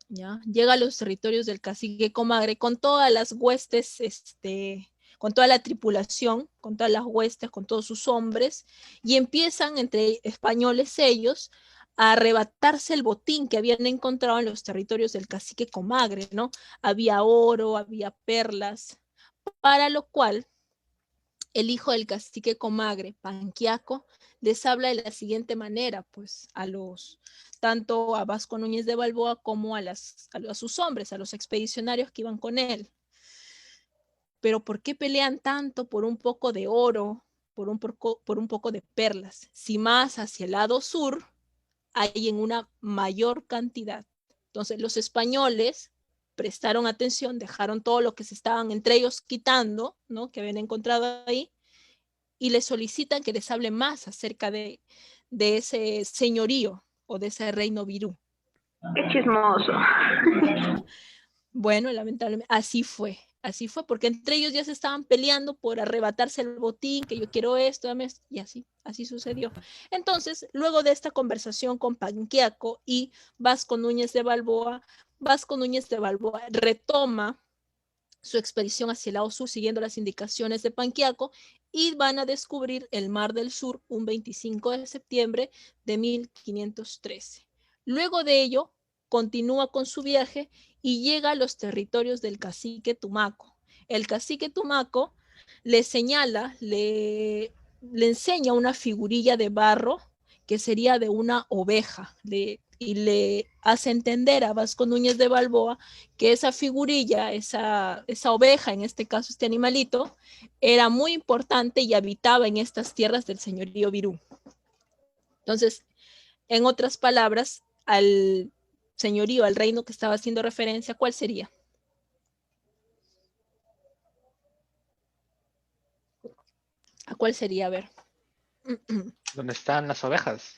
¿Ya? Llega a los territorios del cacique Comagre con todas las huestes, con toda la tripulación, con todas las huestes, con todos sus hombres, y empiezan entre españoles ellos a arrebatarse el botín que habían encontrado en los territorios del cacique Comagre, ¿no? Había oro, había perlas, para lo cual el hijo del cacique Comagre, Panquiaco, les habla de la siguiente manera, pues tanto a Vasco Núñez de Balboa como a sus hombres, a los expedicionarios que iban con él. Pero ¿por qué pelean tanto por un poco de oro, por un poco de perlas? Si más hacia el lado sur hay en una mayor cantidad. Entonces los españoles prestaron atención, dejaron todo lo que se estaban entre ellos quitando, ¿no? Que habían encontrado ahí, y les solicitan que les hable más acerca de ese señorío o de ese reino Virú. Qué chismoso. Bueno, lamentablemente, así fue, porque entre ellos ya se estaban peleando por arrebatarse el botín, que yo quiero esto, y así sucedió. Entonces, luego de esta conversación con Panquiaco y Vasco Núñez de Balboa retoma su expedición hacia el lado sur siguiendo las indicaciones de Panquiaco y van a descubrir el Mar del Sur un 25 de septiembre de 1513. Luego de ello, continúa con su viaje y llega a los territorios del cacique Tumaco. El cacique Tumaco le señala, le enseña una figurilla de barro que sería de una oveja, y le hace entender a Vasco Núñez de Balboa que esa figurilla, esa oveja, en este caso este animalito, era muy importante y habitaba en estas tierras del señorío Virú. Entonces, en otras palabras, al señorío, al reino que estaba haciendo referencia, ¿cuál sería? ¿A cuál sería? A ver. ¿Dónde están las ovejas?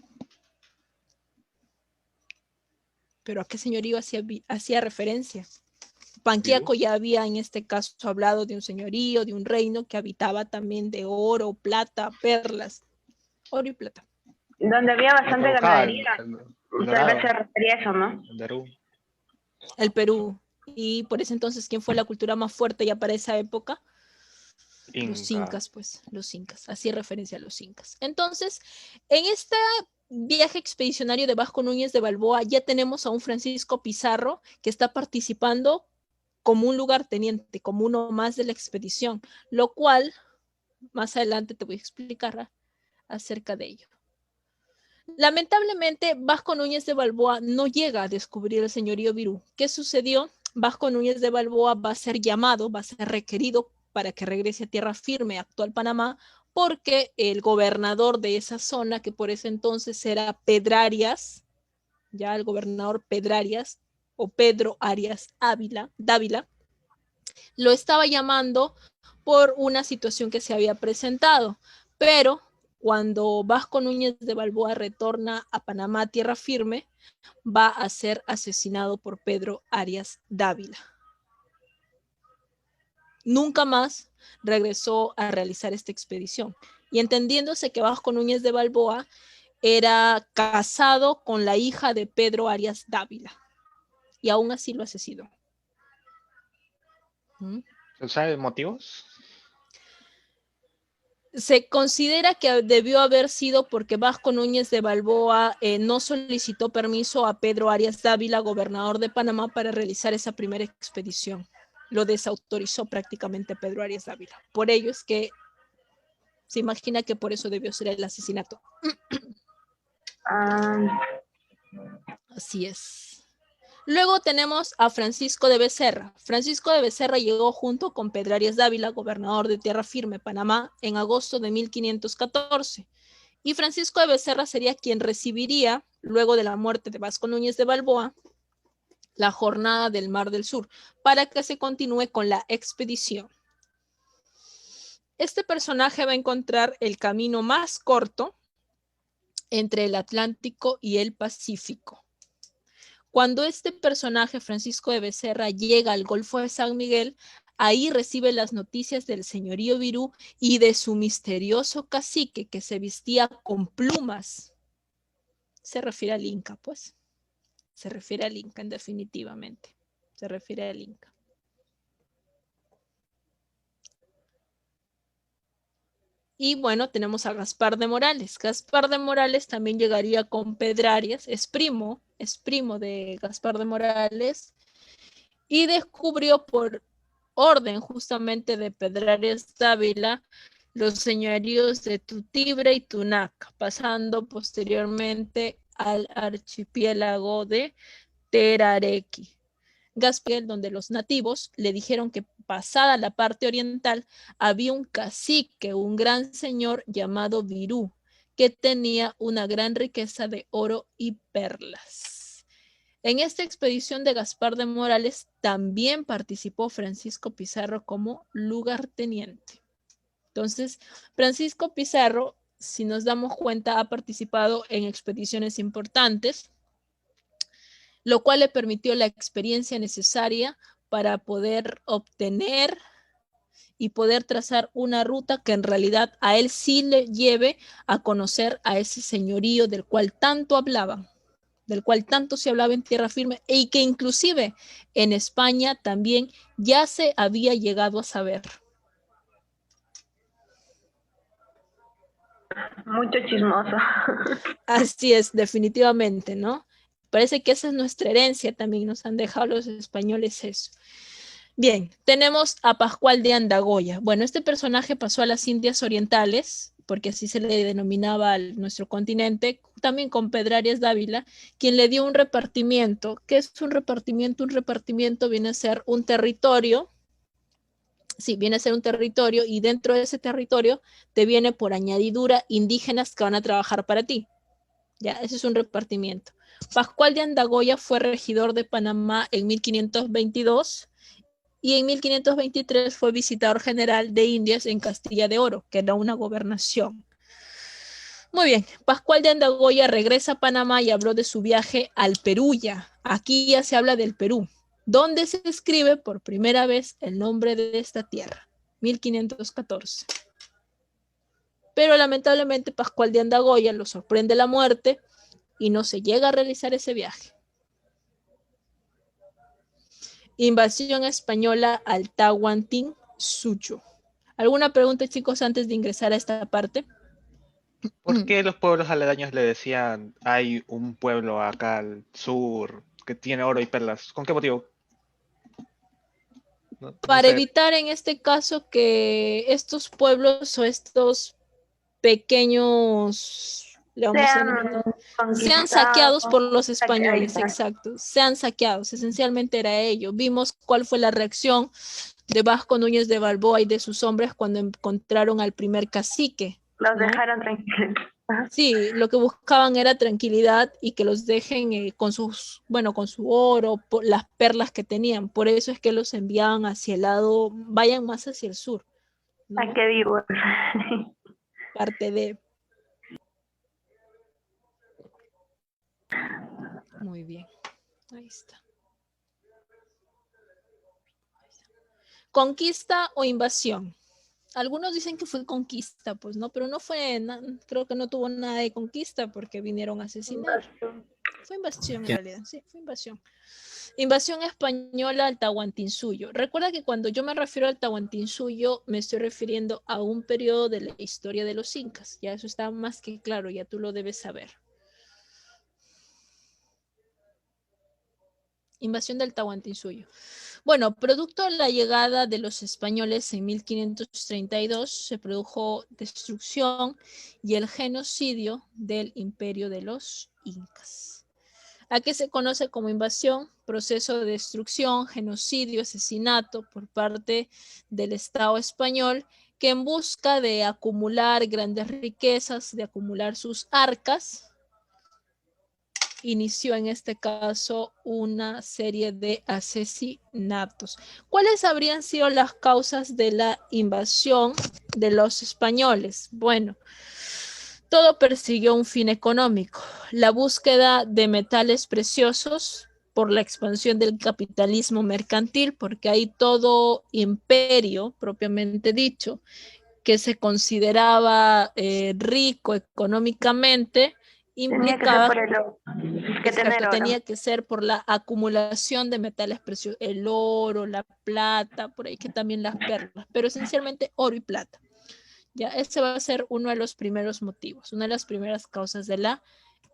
¿Pero a qué señorío hacía referencia? Panquiaco ya había en este caso hablado de un señorío, de un reino que habitaba también de oro, plata, perlas. Oro y plata. Donde había bastante ganadería. El Tal vez Dorado, se refería a eso, ¿no? el Perú. El Perú. Y por ese entonces, ¿quién fue la cultura más fuerte ya para esa época? Los Inca. incas, pues, los incas. Hacía referencia a los incas. Entonces, en este viaje expedicionario de Vasco Núñez de Balboa ya tenemos a un Francisco Pizarro que está participando como un lugarteniente, como uno más de la expedición, lo cual más adelante te voy a explicar acerca de ello. Lamentablemente, Vasco Núñez de Balboa no llega a descubrir el señorío Virú. ¿Qué sucedió? Vasco Núñez de Balboa va a ser llamado, va a ser requerido para que regrese a tierra firme, actual Panamá, porque el gobernador de esa zona, que por ese entonces era Pedrarias, ya el gobernador Pedrarias o Pedro Arias Dávila, lo estaba llamando por una situación que se había presentado, pero cuando Vasco Núñez de Balboa retorna a Panamá tierra firme, va a ser asesinado por Pedro Arias Dávila. Nunca más regresó a realizar esta expedición. Y entendiéndose que Vasco Núñez de Balboa era casado con la hija de Pedro Arias Dávila. Y aún así lo asesinó. ¿Se sabe motivos? Se considera que debió haber sido porque Vasco Núñez de Balboa no solicitó permiso a Pedro Arias Dávila, gobernador de Panamá, para realizar esa primera expedición. Lo desautorizó prácticamente Pedro Arias Dávila. Por ello es que se imagina que por eso debió ser el asesinato. Así es. Luego tenemos a Francisco de Becerra. Francisco de Becerra llegó junto con Pedro Arias Dávila, gobernador de Tierra Firme, Panamá, en agosto de 1514. Y Francisco de Becerra sería quien recibiría, luego de la muerte de Vasco Núñez de Balboa, la jornada del Mar del Sur, para que se continúe con la expedición. Este personaje va a encontrar el camino más corto entre el Atlántico y el Pacífico. Cuando este personaje, Francisco de Becerra, llega al Golfo de San Miguel, ahí recibe las noticias del señorío Virú y de su misterioso cacique que se vestía con plumas. Se refiere al Inca, pues. Se refiere al Inca, definitivamente. Se refiere al Inca. Y bueno, tenemos a Gaspar de Morales. Gaspar de Morales también llegaría con Pedrarias, es primo de Gaspar de Morales, y descubrió por orden justamente de Pedrarias Dávila los señoríos de Tutibre y Tunac, pasando posteriormente al archipiélago de Terarequi. Gaspar, donde los nativos le dijeron que pasada la parte oriental había un cacique, un gran señor llamado Virú, que tenía una gran riqueza de oro y perlas. En esta expedición de Gaspar de Morales también participó Francisco Pizarro como lugarteniente. Entonces, Francisco Pizarro, si nos damos cuenta, ha participado en expediciones importantes, lo cual le permitió la experiencia necesaria para poder obtener y poder trazar una ruta que en realidad a él sí le lleve a conocer a ese señorío del cual tanto hablaban, del cual tanto se hablaba en tierra firme y que inclusive en España también ya se había llegado a saber. Mucho chismoso. Así es, definitivamente, ¿no? Parece que esa es nuestra herencia también, nos han dejado los españoles eso. Bien, tenemos a Pascual de Andagoya. Bueno, este personaje pasó a las Indias Orientales, porque así se le denominaba a nuestro continente, también con Pedrarias Dávila, quien le dio un repartimiento. ¿Qué es un repartimiento? Un repartimiento viene a ser un territorio. Sí, viene a ser un territorio y dentro de ese territorio te viene por añadidura indígenas que van a trabajar para ti. Ya, ese es un repartimiento. Pascual de Andagoya fue regidor de Panamá en 1522 y en 1523 fue visitador general de Indias en Castilla de Oro, que era una gobernación. Muy bien, Pascual de Andagoya regresa a Panamá y habló de su viaje al Perú ya. Aquí ya se habla del Perú, donde se escribe por primera vez el nombre de esta tierra, 1514. Pero lamentablemente Pascual de Andagoya lo sorprende la muerte y no se llega a realizar ese viaje. Invasión española al Tahuantinsuyo. ¿Alguna pregunta, chicos, antes de ingresar a esta parte? ¿Por qué los pueblos aledaños le decían hay un pueblo acá al sur que tiene oro y perlas? ¿Con qué motivo? No Para sé. evitar en este caso que estos pueblos o estos pequeños, le vamos a denominar, sean saqueados por los españoles, exacto, sean saqueados, esencialmente era ello. Vimos cuál fue la reacción de Vasco Núñez de Balboa y de sus hombres cuando encontraron al primer cacique. Los ¿no? dejaron tranquilos. Sí, lo que buscaban era tranquilidad y que los dejen con sus, bueno, con su oro, las perlas que tenían. Por eso es que los enviaban hacia el lado, vayan más hacia el sur, ¿no? Ay, qué vivos. Parte de. Muy bien, ahí está. ¿Conquista o invasión? Algunos dicen que fue conquista, pues no, pero no fue, creo que no tuvo nada de conquista porque vinieron a asesinar. Fue invasión en realidad, sí, fue invasión. Invasión española al Tahuantinsuyo. Recuerda que cuando yo me refiero al Tahuantinsuyo, me estoy refiriendo a un periodo de la historia de los incas. Ya eso está más que claro, ya tú lo debes saber. Invasión del Tahuantinsuyo. Bueno, producto de la llegada de los españoles en 1532, se produjo destrucción y el genocidio del imperio de los incas. ¿A qué se conoce como invasión? Proceso de destrucción, genocidio, asesinato por parte del Estado español que en busca de acumular grandes riquezas, de acumular sus arcas, inició en este caso una serie de asesinatos. ¿Cuáles habrían sido las causas de la invasión de los españoles? Bueno, todo persiguió un fin económico, la búsqueda de metales preciosos por la expansión del capitalismo mercantil, porque hay todo imperio, propiamente dicho, que se consideraba rico económicamente, Tenía que ser implicaba por el oro. Que exacto, tener oro. tenía que ser por la acumulación de metales preciosos, el oro, la plata, por ahí que también las perlas, pero esencialmente oro y plata. Ya, ese va a ser uno de los primeros motivos, una de las primeras causas de la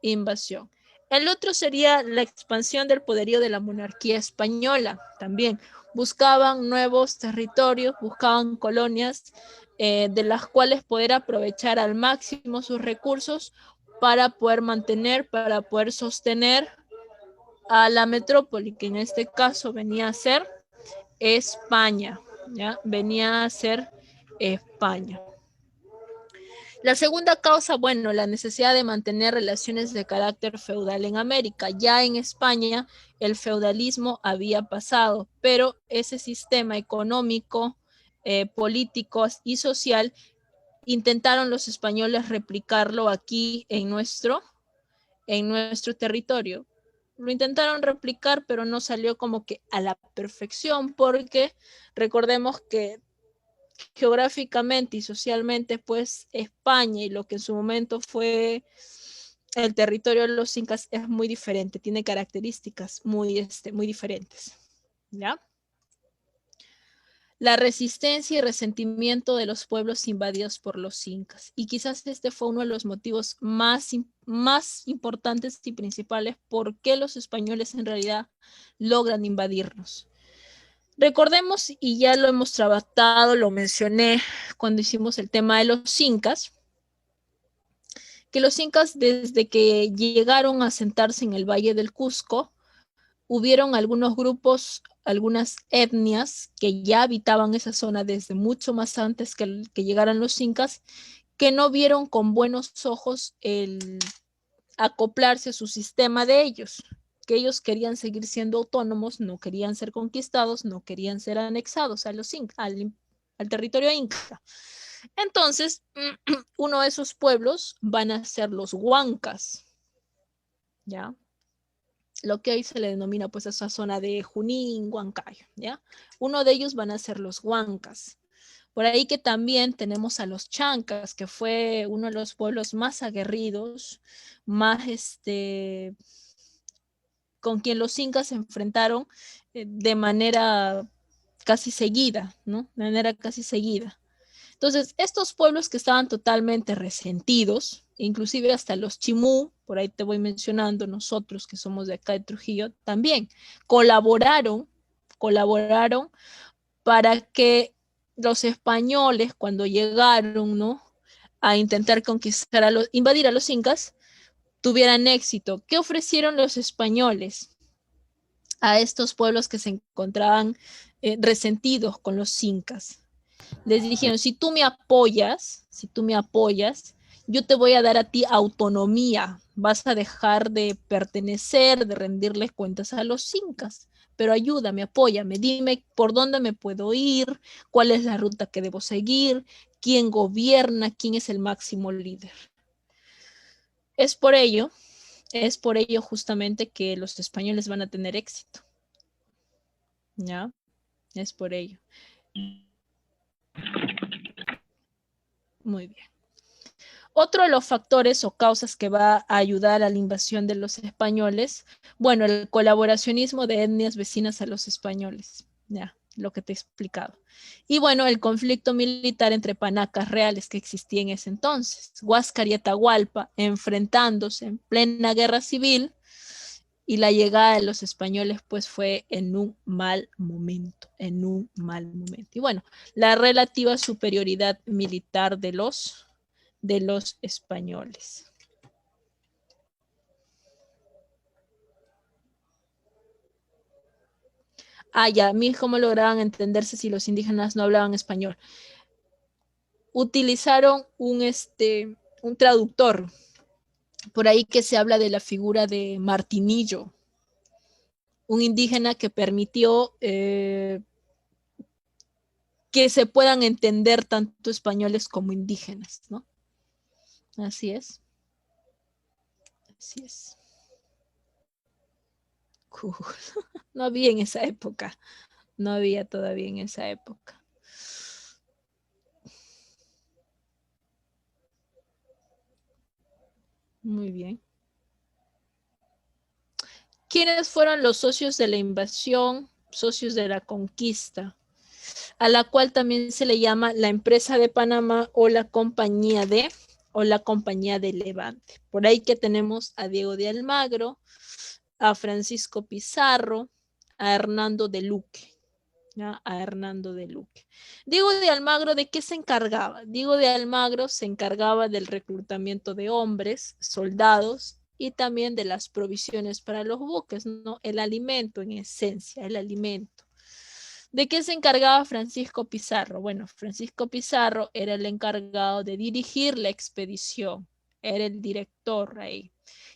invasión. El otro sería la expansión del poderío de la monarquía española. También buscaban nuevos territorios, buscaban colonias de las cuales poder aprovechar al máximo sus recursos para poder mantener, para poder sostener a la metrópoli, que en este caso venía a ser España, ¿ya? Venía a ser España. La segunda causa, bueno, la necesidad de mantener relaciones de carácter feudal en América. Ya en España el feudalismo había pasado, pero ese sistema económico, político y social intentaron los españoles replicarlo aquí en nuestro territorio. Lo intentaron replicar, pero no salió como que a la perfección, porque recordemos que geográficamente y socialmente, pues España y lo que en su momento fue el territorio de los incas es muy diferente, tiene características muy diferentes, ¿ya? La resistencia y resentimiento de los pueblos invadidos por los incas. Y quizás este fue uno de los motivos más importantes y principales por qué los españoles en realidad logran invadirnos. Recordemos, y ya lo hemos tratado, lo mencioné cuando hicimos el tema de los incas, que los incas desde que llegaron a sentarse en el Valle del Cusco, hubieron algunos grupos, algunas etnias que ya habitaban esa zona desde mucho más antes que llegaran los incas, que no vieron con buenos ojos el acoplarse a su sistema de ellos, que ellos querían seguir siendo autónomos, no querían ser conquistados, no querían ser anexados a los al territorio inca. Entonces, uno de esos pueblos van a ser los huancas, ¿ya? Lo que hoy se le denomina pues esa zona de Junín, Huancayo, ¿ya? Uno de ellos van a ser los huancas. Por ahí que también tenemos a los chancas, que fue uno de los pueblos más aguerridos, más con quien los incas se enfrentaron de manera casi seguida, ¿no? De manera casi seguida. Entonces, estos pueblos que estaban totalmente resentidos, inclusive hasta los chimú, por ahí te voy mencionando, nosotros que somos de acá de Trujillo, también colaboraron para que los españoles, cuando llegaron, ¿no?, a intentar conquistar invadir a los incas, tuvieran éxito. ¿Qué ofrecieron los españoles a estos pueblos que se encontraban resentidos con los incas? Les dijeron, si tú me apoyas, yo te voy a dar a ti autonomía, vas a dejar de pertenecer, de rendirles cuentas a los incas, pero ayúdame, apóyame, dime por dónde me puedo ir, cuál es la ruta que debo seguir, quién gobierna, quién es el máximo líder. Es por ello justamente que los españoles van a tener éxito. ¿Ya? Es por ello. Muy bien. Otro de los factores o causas que va a ayudar a la invasión de los españoles, bueno, el colaboracionismo de etnias vecinas a los españoles, ya, lo que te he explicado. Y bueno, el conflicto militar entre panacas reales que existía en ese entonces, Huáscar y Atahualpa enfrentándose en plena guerra civil, y la llegada de los españoles pues fue en un mal momento, Y bueno, la relativa superioridad militar de los españoles. Ya, ¿cómo lograban entenderse si los indígenas no hablaban español? Utilizaron un traductor. Por ahí que se habla de la figura de Martinillo, un indígena que permitió que se puedan entender tanto españoles como indígenas, ¿no? Así es. Así es. Cool. No había en esa época. No había todavía en esa época. Muy bien. ¿Quiénes fueron los socios de la invasión, socios de la conquista? A la cual también se le llama la empresa de Panamá o la compañía de Levante. Por ahí que tenemos a Diego de Almagro, a Francisco Pizarro, a Hernando de Luque. ¿Ya? A Hernando de Luque. Diego de Almagro, ¿de qué se encargaba? Diego de Almagro se encargaba del reclutamiento de hombres, soldados y también de las provisiones para los buques, ¿no? El alimento en esencia, el alimento. ¿De qué se encargaba Francisco Pizarro? Bueno, Francisco Pizarro era el encargado de dirigir la expedición, era el director ahí.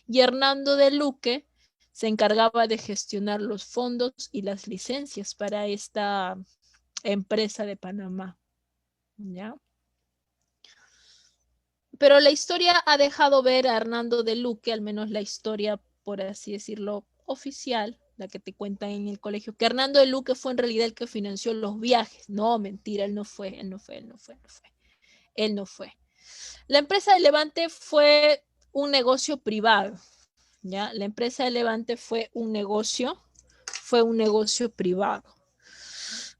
Y Hernando de Luque se encargaba de gestionar los fondos y las licencias para esta empresa de Panamá. ¿Ya? Pero la historia ha dejado ver a Hernando de Luque, al menos la historia, por así decirlo, oficial, la que te cuentan en el colegio, que Hernando de Luque fue en realidad el que financió los viajes. No, mentira, él no fue. La empresa de Levante fue un negocio privado. ¿Ya? La empresa de Levante fue un negocio privado.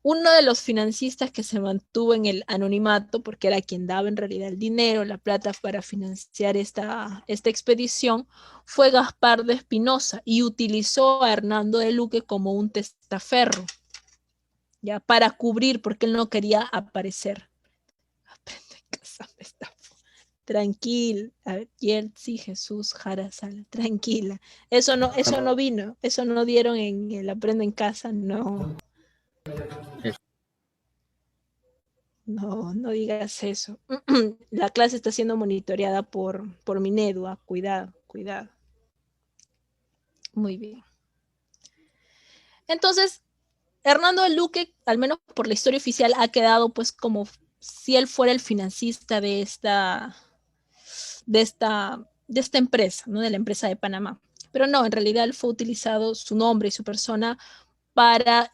Uno de los financistas que se mantuvo en el anonimato, porque era quien daba en realidad el dinero, la plata para financiar esta expedición, fue Gaspar de Espinosa y utilizó a Hernando de Luque como un testaferro, ya, para cubrir, porque él no quería aparecer. Aprende en casa, me estafó. Tranquila, sí, Jesús, Jara Sala, tranquila. Eso no vino, eso no dieron en el Aprendo en Casa, no. No digas eso. La clase está siendo monitoreada por Minedu. Cuidado. Muy bien. Entonces, Hernando de Luque, al menos por la historia oficial, ha quedado pues como si él fuera el financista de esta empresa, ¿no? De la empresa de Panamá. Pero no, en realidad él fue utilizado su nombre y su persona para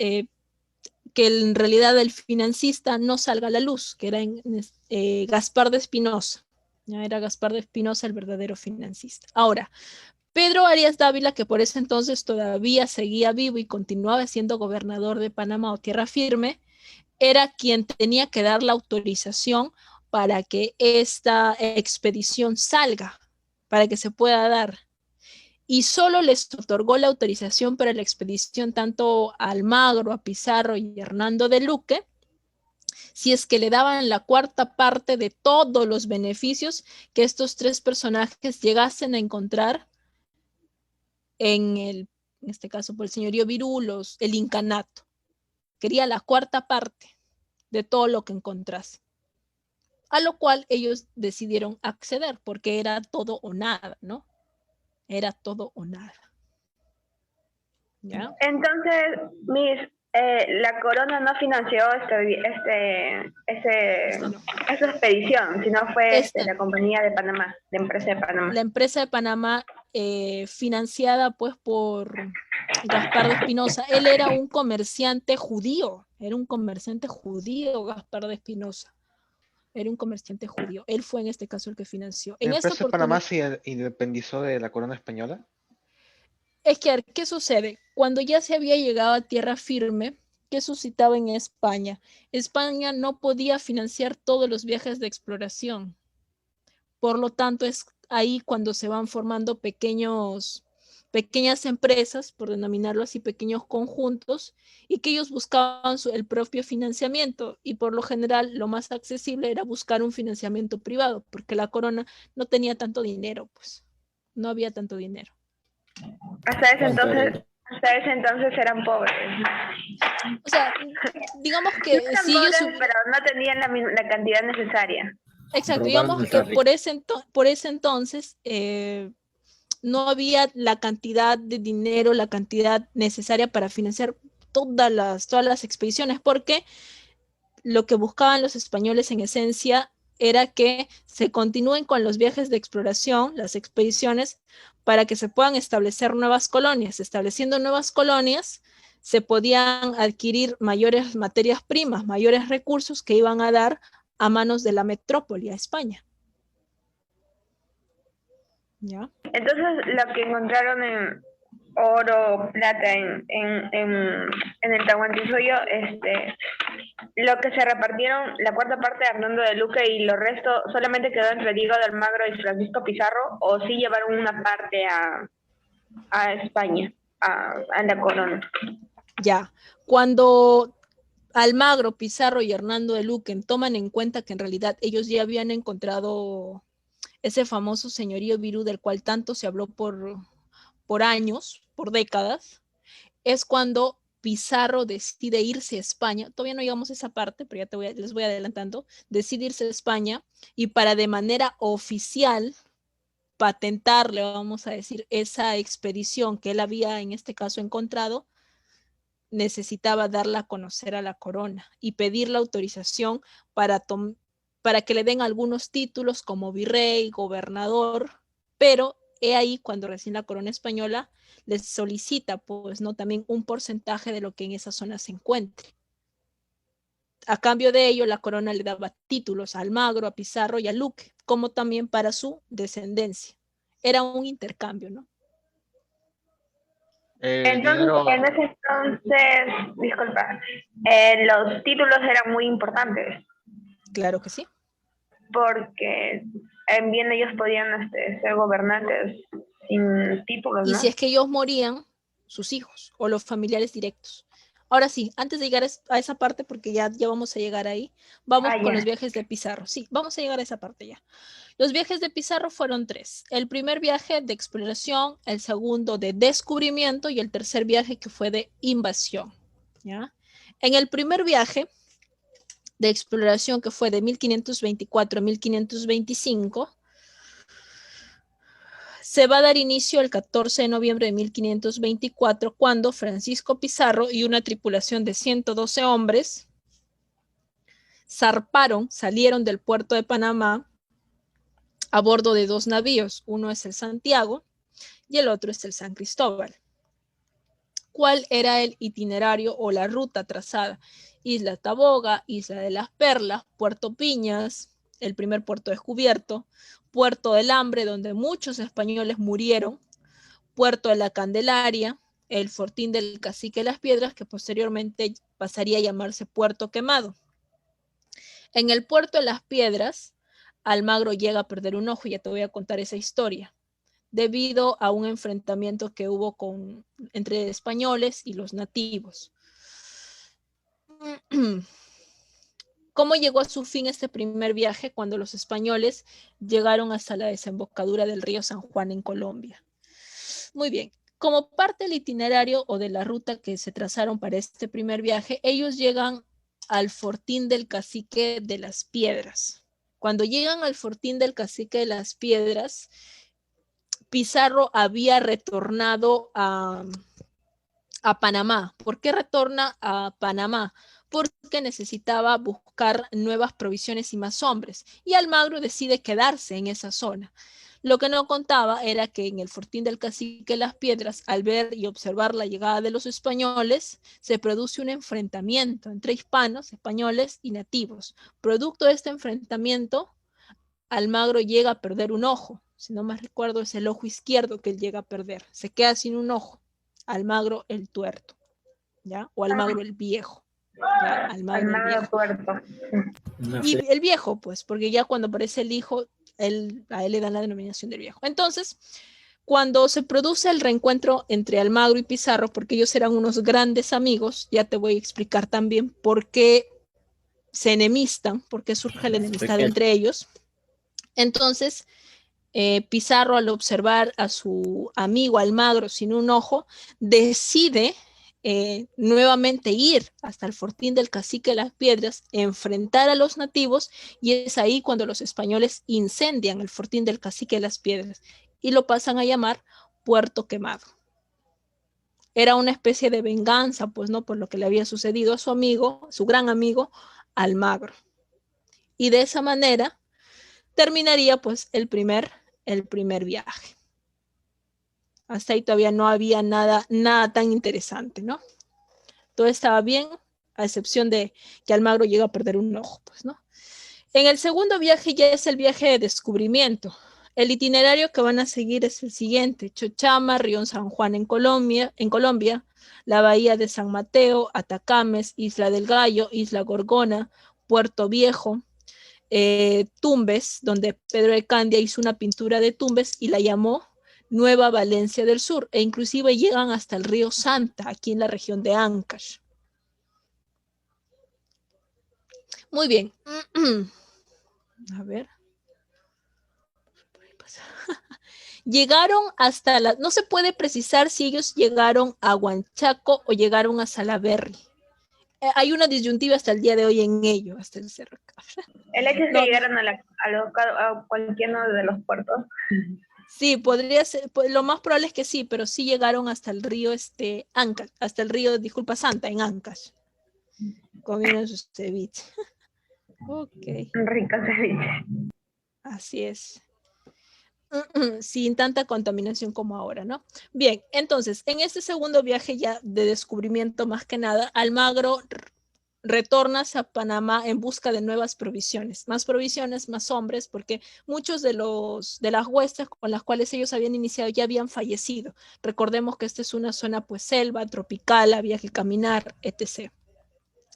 que en realidad el financista no salga a la luz, que era Gaspar de Espinosa. Ya era Gaspar de Espinosa el verdadero financista. Ahora, Pedro Arias Dávila, que por ese entonces todavía seguía vivo y continuaba siendo gobernador de Panamá o tierra firme, era quien tenía que dar la autorización para que esta expedición salga, para que se pueda dar. Y solo les otorgó la autorización para la expedición tanto a Almagro, a Pizarro y Hernando de Luque, si es que le daban la cuarta parte de todos los beneficios que estos tres personajes llegasen a encontrar en este caso por el señorío Virú, el incanato. Quería la cuarta parte de todo lo que encontrase. A lo cual ellos decidieron acceder, porque era todo o nada, ¿no? Era todo o nada. ¿Ya? Entonces, la corona no financió esa expedición, sino fue la compañía de Panamá, la empresa de Panamá. La empresa de Panamá, financiada pues por Gaspar de Espinosa. Él era un comerciante judío, Gaspar de Espinosa. Era un comerciante judío. Él fue en este caso el que financió. ¿La empresa de Panamá se independizó de la corona española? Es que, ¿qué sucede? Cuando ya se había llegado a tierra firme, ¿qué suscitaba en España? España no podía financiar todos los viajes de exploración. Por lo tanto, es ahí cuando se van formando pequeñas empresas, por denominarlo así, pequeños conjuntos, y que ellos buscaban el propio financiamiento, y por lo general lo más accesible era buscar un financiamiento privado, porque la corona no tenía tanto dinero, pues, no había tanto dinero. Hasta ese entonces eran pobres. O sea, digamos que eran sí, pobres, pero no tenían la cantidad necesaria. Exacto, digamos que por ese entonces no había la cantidad de dinero, la cantidad necesaria para financiar todas las expediciones, porque lo que buscaban los españoles en esencia era que se continúen con los viajes de exploración, las expediciones, para que se puedan establecer nuevas colonias. Estableciendo nuevas colonias, se podían adquirir mayores materias primas, mayores recursos que iban a dar a manos de la metrópoli, a España. ¿Ya? Entonces, lo que encontraron en oro, plata en el Tahuantinsuyo, lo que se repartieron, la cuarta parte de Hernando de Luque y lo resto solamente quedó entre Diego de Almagro y Francisco Pizarro, o sí llevaron una parte a España, a la corona. Ya, cuando Almagro, Pizarro y Hernando de Luque toman en cuenta que en realidad ellos ya habían encontrado ese famoso señorío Virú del cual tanto se habló por años, por décadas, es cuando Pizarro decide irse a España. Todavía no llegamos a esa parte, pero ya les voy adelantando. Decide irse a España y para de manera oficial patentarle, vamos a decir, esa expedición que él había en este caso encontrado, necesitaba darla a conocer a la corona y pedir la autorización para que le den algunos títulos como virrey, gobernador, pero he ahí cuando recién la corona española les solicita, pues, ¿no? También un porcentaje de lo que en esa zona se encuentre. A cambio de ello, la corona le daba títulos a Almagro, a Pizarro y a Luque, como también para su descendencia. Era un intercambio, ¿no? Entonces, en ese entonces, disculpa, los títulos eran muy importantes. Claro que sí. Porque bien ellos podían ser gobernantes sin títulos, ¿no? Y si es que ellos morían, sus hijos o los familiares directos. Ahora sí, antes de llegar a esa parte, porque ya vamos a llegar ahí, vamos con los viajes de Pizarro. Sí, vamos a llegar a esa parte ya. Los viajes de Pizarro fueron 3. El primer viaje de exploración, el segundo de descubrimiento y el tercer viaje que fue de invasión. ¿Ya? En el primer viaje de exploración, que fue de 1524 a 1525, se va a dar inicio el 14 de noviembre de 1524, cuando Francisco Pizarro y una tripulación de 112 hombres salieron del puerto de Panamá a bordo de 2 navíos. Uno es el Santiago y el otro es el San Cristóbal. cuál era el itinerario o la ruta trazada. Isla Taboga, Isla de las Perlas, Puerto Piñas, el primer puerto descubierto, Puerto del Hambre, donde muchos españoles murieron, Puerto de la Candelaria, el Fortín del Cacique de las Piedras, que posteriormente pasaría a llamarse Puerto Quemado. En el Puerto de las Piedras, Almagro llega a perder un ojo, y ya te voy a contar esa historia, debido a un enfrentamiento que hubo entre españoles y los nativos. ¿Cómo llegó a su fin este primer viaje? Cuando los españoles llegaron hasta la desembocadura del río San Juan en Colombia. Muy bien. Como parte del itinerario o de la ruta que se trazaron para este primer viaje, ellos llegan al Fortín del Cacique de las Piedras. Cuando llegan al Fortín del Cacique de las Piedras, Pizarro había retornado a Panamá. ¿Por qué retorna a Panamá? Porque necesitaba buscar nuevas provisiones y más hombres. Y Almagro decide quedarse en esa zona. Lo que no contaba era que en el Fortín del Cacique de las Piedras, al ver y observar la llegada de los españoles, se produce un enfrentamiento entre hispanos, españoles y nativos. Producto de este enfrentamiento, Almagro llega a perder un ojo. Si no más recuerdo, es el ojo izquierdo que él llega a perder. Se queda sin un ojo. Almagro el tuerto, ¿ya? O Almagro el viejo, ¿ya? Almagro el viejo. Tuerto. Y el viejo, pues, porque ya cuando aparece el hijo, a él le dan la denominación del viejo. Entonces, cuando se produce el reencuentro entre Almagro y Pizarro, porque ellos eran unos grandes amigos, ya te voy a explicar también por qué se enemistan, por qué surge la enemistad entre ellos. Entonces, Pizarro, al observar a su amigo Almagro sin un ojo, decide nuevamente ir hasta el Fortín del Cacique de las Piedras, enfrentar a los nativos, y es ahí cuando los españoles incendian el Fortín del Cacique de las Piedras y lo pasan a llamar Puerto Quemado. Era una especie de venganza, pues, ¿no?, por lo que le había sucedido a su amigo, su gran amigo Almagro. Y de esa manera terminaría, pues, el primer viaje. Hasta ahí todavía no había nada tan interesante, ¿no? Todo estaba bien, a excepción de que Almagro llega a perder un ojo, pues, ¿no? En el segundo viaje ya es el viaje de descubrimiento. El itinerario que van a seguir es el siguiente: Chochama, Río San Juan en Colombia, la bahía de San Mateo, Atacames, Isla del Gallo, Isla Gorgona, Puerto Viejo, Tumbes, donde Pedro de Candia hizo una pintura de Tumbes y la llamó Nueva Valencia del Sur, e inclusive llegan hasta el río Santa, aquí en la región de Ancash. Muy bien. A ver. Llegaron hasta no se puede precisar si ellos llegaron a Huanchaco o llegaron a Salaberry. Hay una disyuntiva hasta el día de hoy en ello, hasta el Cerro Cabra. El hecho es que llegaron a cualquiera de los puertos. Sí, podría ser, lo más probable es que sí, pero sí llegaron hasta el río Ancash, hasta el río, disculpa, Santa, en Ancash. Comieron sus ceviche. Ok. Rico ceviche. Así es. Sin tanta contaminación como ahora, ¿no? Bien, entonces, en este segundo viaje ya de descubrimiento más que nada, Almagro retorna hacia Panamá en busca de nuevas provisiones, más hombres, porque muchos de las huestes con las cuales ellos habían iniciado ya habían fallecido. Recordemos que esta es una zona, pues, selva, tropical, había que caminar, etc.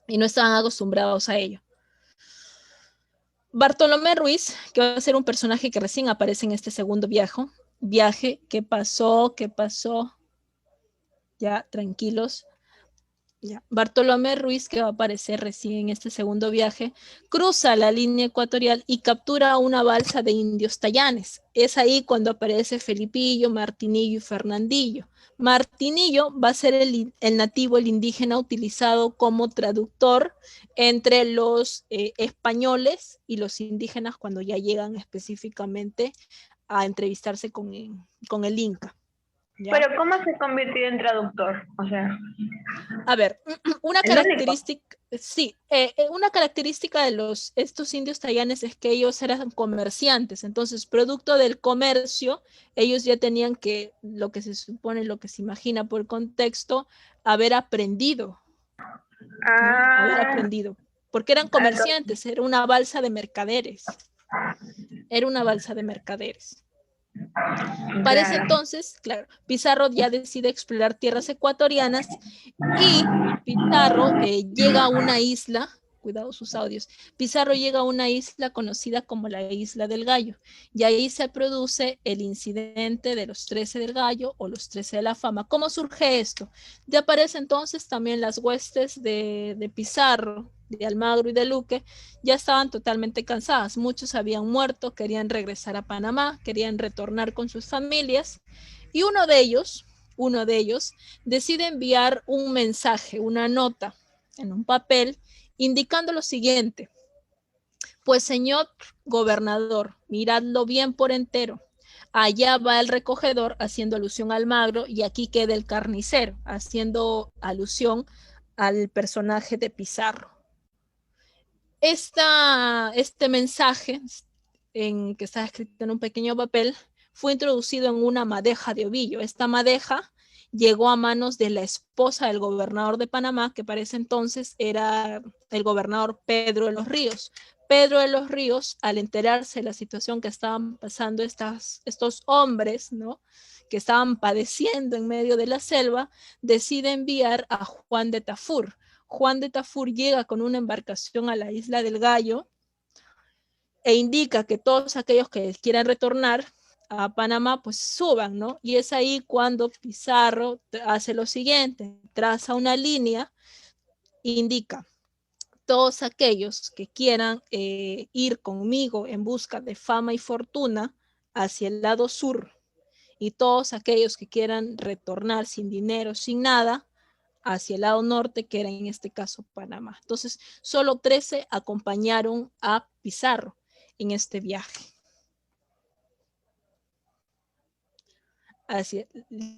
Y no estaban acostumbrados a ello. Bartolomé Ruiz, que va a ser un personaje que recién aparece en este segundo viaje. ¿Qué pasó? Ya, tranquilos. Ya. Bartolomé Ruiz, que va a aparecer recién en este segundo viaje, cruza la línea ecuatorial y captura una balsa de indios tayanes. Es ahí cuando aparece Felipillo, Martinillo y Fernandillo. Martinillo va a ser el nativo, el indígena utilizado como traductor entre los españoles y los indígenas cuando ya llegan específicamente a entrevistarse con el Inca. ¿ya? Pero ¿cómo se convirtió en traductor? O sea, A ver, una el único. característica, sí, una característica de estos indios tayanes es que ellos eran comerciantes, entonces producto del comercio, ellos ya tenían que, lo que se supone, lo que se imagina por el contexto, haber aprendido, ¿no? Haber Ah, aprendido, porque eran comerciantes, era una balsa de mercaderes, era una balsa de mercaderes. Para ese claro. entonces, claro, Pizarro ya decide explorar tierras ecuatorianas y Pizarro llega a una isla, cuidado sus audios, Pizarro llega a una isla conocida como la Isla del Gallo, y ahí se produce el incidente de los 13 del Gallo o los 13 de la Fama. ¿Cómo surge esto? Ya aparece entonces también las huestes de Pizarro, de Almagro y de Luque, ya estaban totalmente cansadas, muchos habían muerto, querían regresar a Panamá, querían retornar con sus familias, y uno de ellos decide enviar un mensaje, una nota en un papel, indicando lo siguiente: pues señor gobernador, miradlo bien por entero. Allá va el recogedor, haciendo alusión al Almagro, y aquí queda el carnicero, haciendo alusión al personaje de Pizarro. Este mensaje, que está escrito en un pequeño papel, fue introducido en una madeja de ovillo. Esta madeja llegó a manos de la esposa del gobernador de Panamá, que para ese entonces era el gobernador Pedro de los Ríos. Pedro de los Ríos, al enterarse de la situación que estaban pasando estos hombres, ¿no?, que estaban padeciendo en medio de la selva, decide enviar a Juan de Tafur. Juan de Tafur llega con una embarcación a la Isla del Gallo e indica que todos aquellos que quieran retornar a Panamá pues suban, ¿no? Y es ahí cuando Pizarro hace lo siguiente: traza una línea, indica: todos aquellos que quieran ir conmigo en busca de fama y fortuna hacia el lado sur, y todos aquellos que quieran retornar sin dinero, sin nada, hacia el lado norte, que era en este caso Panamá. Entonces, solo 13 acompañaron a Pizarro en este viaje. Así,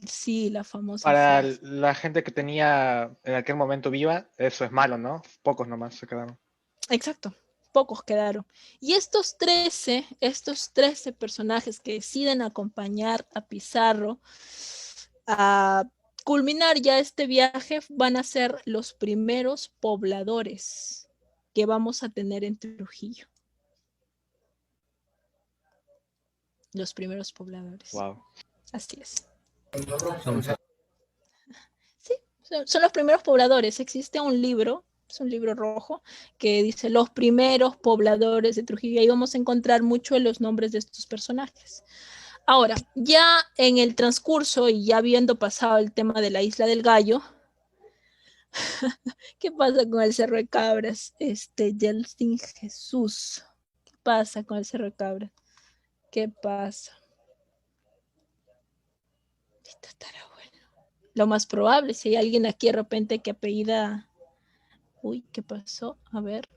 sí, la famosa Para frase. la gente que tenía en aquel momento viva, eso es malo, ¿no? Pocos nomás se quedaron. Exacto, pocos quedaron. Y estos 13 personajes que deciden acompañar a Pizarro a culminar ya este viaje van a ser los primeros pobladores que vamos a tener en Trujillo. Los primeros pobladores. Wow. Así es. Somos Sí, son los primeros pobladores. Existe un libro, es un libro rojo, que dice los primeros pobladores de Trujillo. Ahí vamos a encontrar mucho de los nombres de estos personajes. Ahora, ya en el transcurso y ya habiendo pasado el tema de la Isla del Gallo, ¿qué pasa con el Cerro de Cabras? Yeltsin Jesús. ¿Qué pasa con el Cerro de Cabras? ¿Qué pasa? Esto estará bueno. Lo más probable, si hay alguien aquí de repente que apellida... Uy, ¿qué pasó? A ver.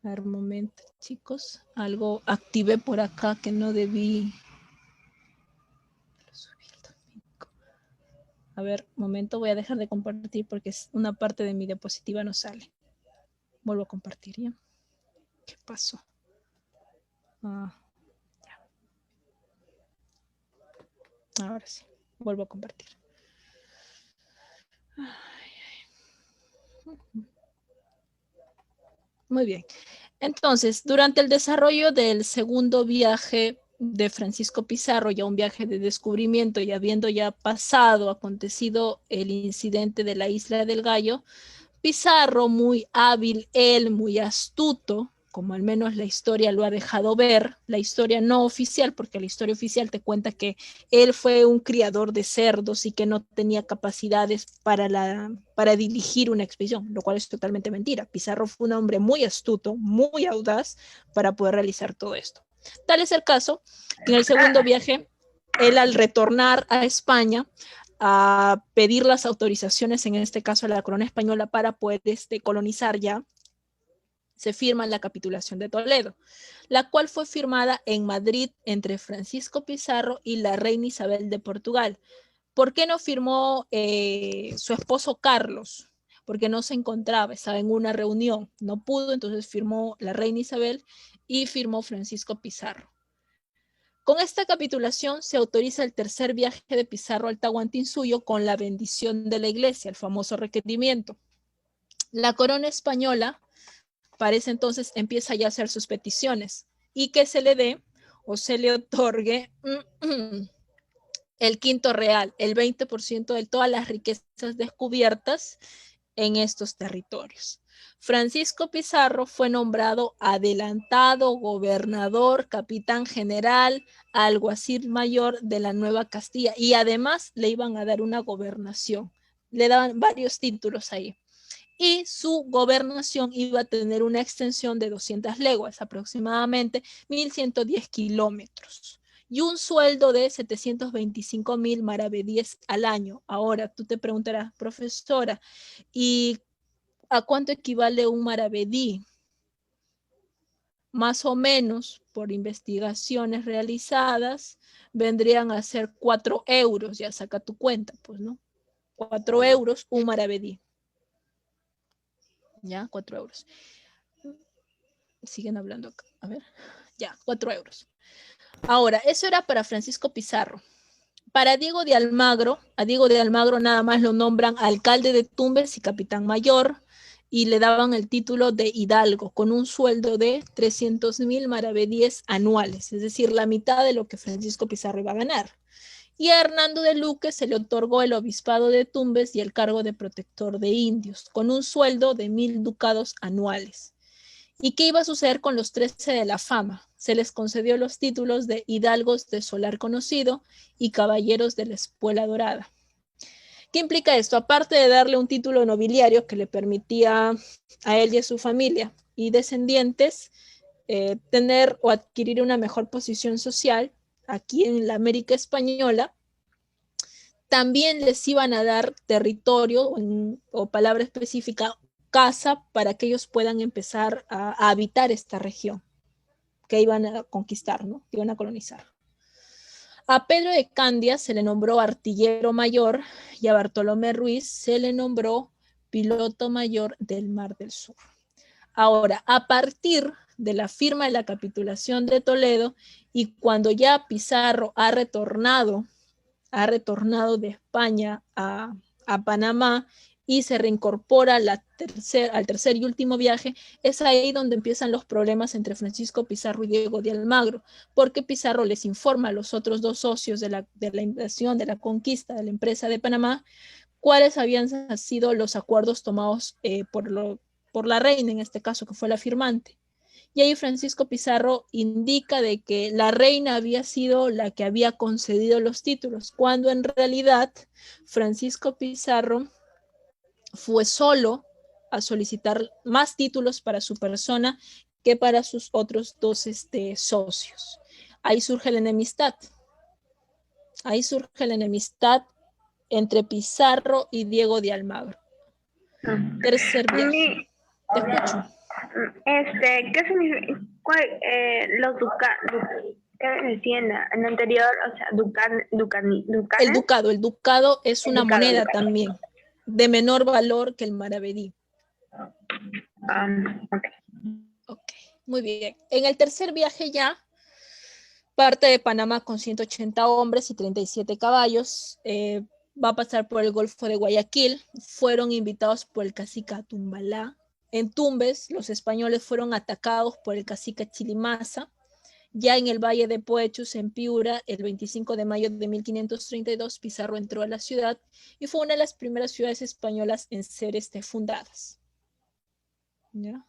A ver, un momento, chicos. Algo activé por acá que no debí... A ver, un momento, voy a dejar de compartir porque una parte de mi diapositiva no sale. Vuelvo a compartir, ¿ya? ¿Qué pasó? Ya. Ahora sí, vuelvo a compartir. Muy bien. Entonces, durante el desarrollo del segundo viaje de Francisco Pizarro, ya un viaje de descubrimiento, y habiendo ya acontecido el incidente de la Isla del Gallo, Pizarro, muy hábil, él muy astuto, como al menos la historia lo ha dejado ver, la historia no oficial, porque la historia oficial te cuenta que él fue un criador de cerdos y que no tenía capacidades para dirigir una expedición, lo cual es totalmente mentira. Pizarro fue un hombre muy astuto, muy audaz para poder realizar todo esto. Tal es el caso que en el segundo viaje, él, al retornar a España, a pedir las autorizaciones, en este caso a la corona española, para poder colonizar ya se firma la capitulación de Toledo, la cual fue firmada en Madrid entre Francisco Pizarro y la reina Isabel de Portugal. ¿Por qué no firmó su esposo Carlos? Porque no se encontraba, estaba en una reunión, no pudo, entonces firmó la reina Isabel y firmó Francisco Pizarro. Con esta capitulación se autoriza el tercer viaje de Pizarro al Tahuantinsuyo con la bendición de la iglesia, el famoso requerimiento. La corona española para ese entonces empieza ya a hacer sus peticiones y que se le dé o se le otorgue el quinto real, el 20% de todas las riquezas descubiertas en estos territorios. Francisco Pizarro fue nombrado adelantado, gobernador, capitán general, alguacil mayor de la Nueva Castilla y además le iban a dar una gobernación. Le daban varios títulos ahí. Y su gobernación iba a tener una extensión de 200 leguas, aproximadamente 1.110 kilómetros, y un sueldo de 725.000 maravedíes al año. Ahora, tú te preguntarás, profesora, ¿y a cuánto equivale un maravedí? Más o menos, por investigaciones realizadas, vendrían a ser 4 euros, ya saca tu cuenta, pues, ¿no? 4 euros un maravedí. Ya, 4 euros. Siguen hablando acá. A ver, ya, 4 euros. Ahora, eso era para Francisco Pizarro. Para Diego de Almagro, a Diego de Almagro nada más lo nombran alcalde de Tumbes y capitán mayor y le daban el título de hidalgo con un sueldo de 300.000 maravedíes anuales, es decir, la mitad de lo que Francisco Pizarro iba a ganar. Y a Hernando de Luque se le otorgó el obispado de Tumbes y el cargo de protector de indios, con un sueldo de 1.000 ducados anuales. ¿Y qué iba a suceder con los 13 de la fama? Se les concedió los títulos de hidalgos de solar conocido y caballeros de la espuela dorada. ¿Qué implica esto? Aparte de darle un título nobiliario que le permitía a él y a su familia y descendientes tener o adquirir una mejor posición social aquí en la América Española, también les iban a dar territorio o palabra específica, casa, para que ellos puedan empezar a habitar esta región que iban a conquistar, ¿no? Que iban a colonizar. A Pedro de Candia se le nombró artillero mayor y a Bartolomé Ruiz se le nombró piloto mayor del Mar del Sur. Ahora, a partir de la firma de la capitulación de Toledo y cuando ya Pizarro ha retornado de España a Panamá y se reincorpora al tercer y último viaje, es ahí donde empiezan los problemas entre Francisco Pizarro y Diego de Almagro, porque Pizarro les informa a los otros dos socios de la invasión, de la conquista de la empresa de Panamá, cuáles habían sido los acuerdos tomados por la reina, en este caso, que fue la firmante. Y ahí Francisco Pizarro indica de que la reina había sido la que había concedido los títulos, cuando en realidad Francisco Pizarro fue solo a solicitar más títulos para su persona que para sus otros dos socios. Ahí surge la enemistad. Entre Pizarro y Diego de Almagro. Tercer viaje. Te escucho. ¿Qué significa los ducados? ¿Qué decía en la anterior? O sea, ducanes. El ducado es una moneda también, de menor valor que el maravedí. Ok, muy bien. En el tercer viaje ya parte de Panamá con 180 hombres y 37 caballos. Va a pasar por el Golfo de Guayaquil. Fueron invitados por el cacique Atumbalá. En Tumbes, los españoles fueron atacados por el cacique Chilimaza. Ya en el Valle de Poechus, en Piura, el 25 de mayo de 1532, Pizarro entró a la ciudad y fue una de las primeras ciudades españolas en ser fundadas. ¿Ya?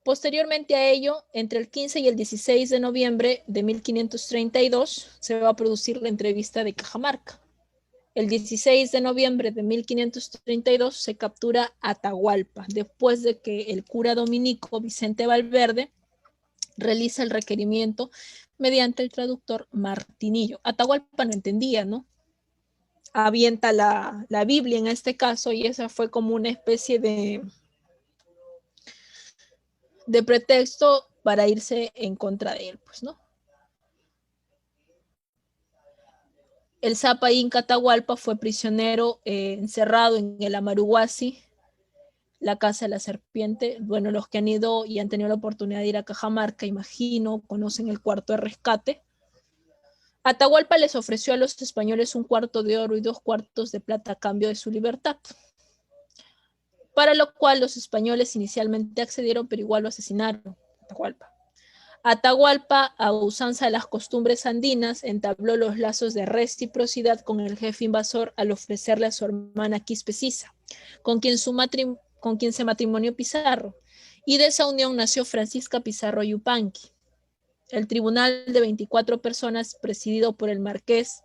Posteriormente a ello, entre el 15 y el 16 de noviembre de 1532, se va a producir la entrevista de Cajamarca. El 16 de noviembre de 1532 se captura Atahualpa, después de que el cura dominico Vicente Valverde realiza el requerimiento mediante el traductor Martinillo. Atahualpa no entendía, ¿no? Avienta la Biblia en este caso y esa fue como una especie de de pretexto para irse en contra de él, pues, ¿no? El Zapa Inca Atahualpa fue prisionero encerrado en el Amaruhuasi, la casa de la serpiente. Bueno, los que han ido y han tenido la oportunidad de ir a Cajamarca, imagino, conocen el cuarto de rescate. Atahualpa les ofreció a los españoles 1/4 de oro y 2/4 de plata a cambio de su libertad, para lo cual los españoles inicialmente accedieron, pero igual lo asesinaron. Atahualpa, a usanza de las costumbres andinas, entabló los lazos de reciprocidad con el jefe invasor al ofrecerle a su hermana Quispe Sisa, con quien se matrimonió Pizarro, y de esa unión nació Francisca Pizarro Yupanqui. El tribunal de 24 personas, presidido por el marqués,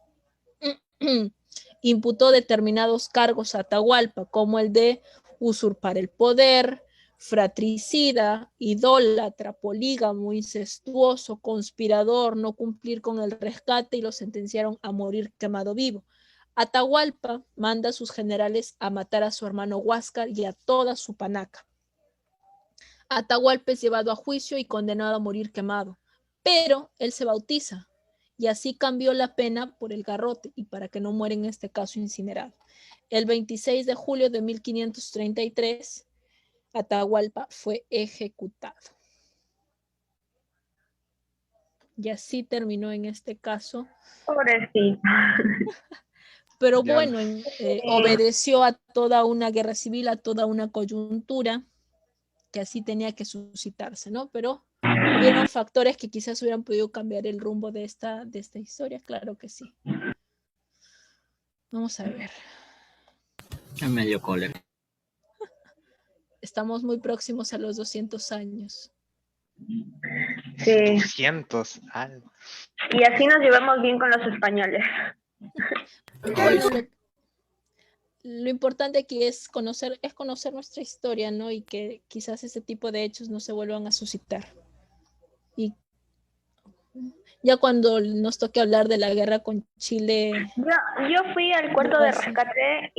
imputó determinados cargos a Atahualpa, como el de usurpar el poder, fratricida, idólatra, polígamo, incestuoso, conspirador, no cumplir con el rescate, y lo sentenciaron a morir quemado vivo. Atahualpa manda a sus generales a matar a su hermano Huáscar y a toda su panaca. Atahualpa es llevado a juicio y condenado a morir quemado, pero él se bautiza y así cambió la pena por el garrote y para que no muera en este caso incinerado. El 26 de julio de 1533, Atahualpa fue ejecutado. Y así terminó en este caso. Pobrecito. Pero Ya. bueno, obedeció a toda una guerra civil, a toda una coyuntura que así tenía que suscitarse, ¿no? Pero hubieron factores que quizás hubieran podido cambiar el rumbo de esta historia, claro que sí. Vamos a ver. Es medio cólera. Estamos muy próximos a los 200 años. Sí. 200. Y así nos llevamos bien con los españoles. Bueno, lo importante aquí es conocer nuestra historia, ¿no? Y que quizás ese tipo de hechos no se vuelvan a suscitar. Y ya cuando nos toque hablar de la guerra con Chile. Yo fui al cuarto de rescate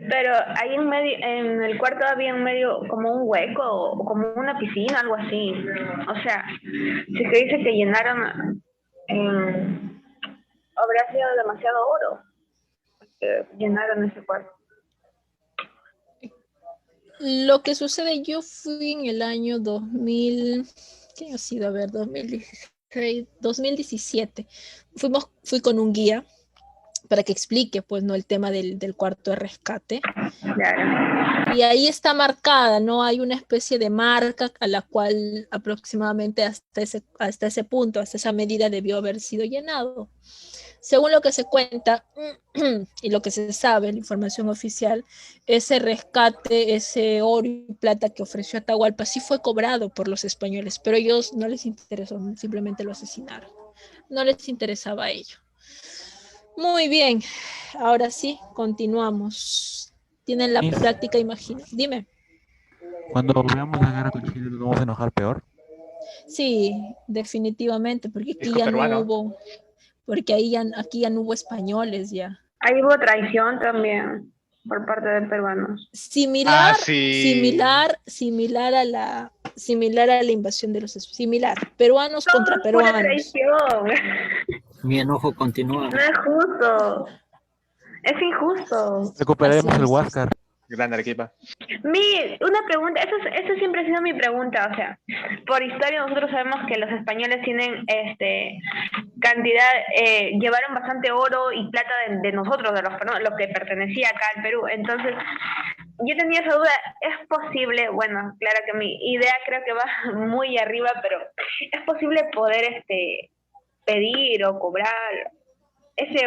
pero ahí en medio, en el cuarto había en medio como un hueco o como una piscina, algo así. O sea, si se dice que llenaron, habría sido demasiado oro. Llenaron ese cuarto. Lo que sucede, yo fui en el año 2000, ¿qué ha sido? A ver, 2016, 2017. Fui con un guía para que explique, pues, ¿no? El tema del cuarto de rescate. Claro. Y ahí está marcada, ¿no? Hay una especie de marca a la cual aproximadamente hasta ese punto, hasta esa medida debió haber sido llenado. Según lo que se cuenta y lo que se sabe, la información oficial, ese rescate, ese oro y plata que ofreció Atahualpa sí fue cobrado por los españoles, pero a ellos no les interesó, simplemente lo asesinaron. No les interesaba a ello. Muy bien, ahora sí, continuamos. Tienen la práctica, imagino. Dime. Cuando veamos la guerra con Chile, ¿nos vamos a enojar peor? Sí, definitivamente, porque aquí Hijo ya peruano. no hubo, porque aquí ya no hubo españoles ya. Ahí hubo traición también por parte de peruanos. Similar, sí. similar a la invasión de los similar, peruanos contra Pura peruanos. traición. Mi enojo continúa. No es justo. Es injusto. Recuperemos Así el es. Huáscar. Gran Arequipa. Una pregunta, eso siempre ha sido mi pregunta, o sea, por historia nosotros sabemos que los españoles tienen cantidad, llevaron bastante oro y plata de nosotros, de lo que pertenecía acá al Perú, entonces yo tenía esa duda, ¿es posible? Bueno, claro que mi idea creo que va muy arriba, pero ¿es posible poder pedir o cobrar ese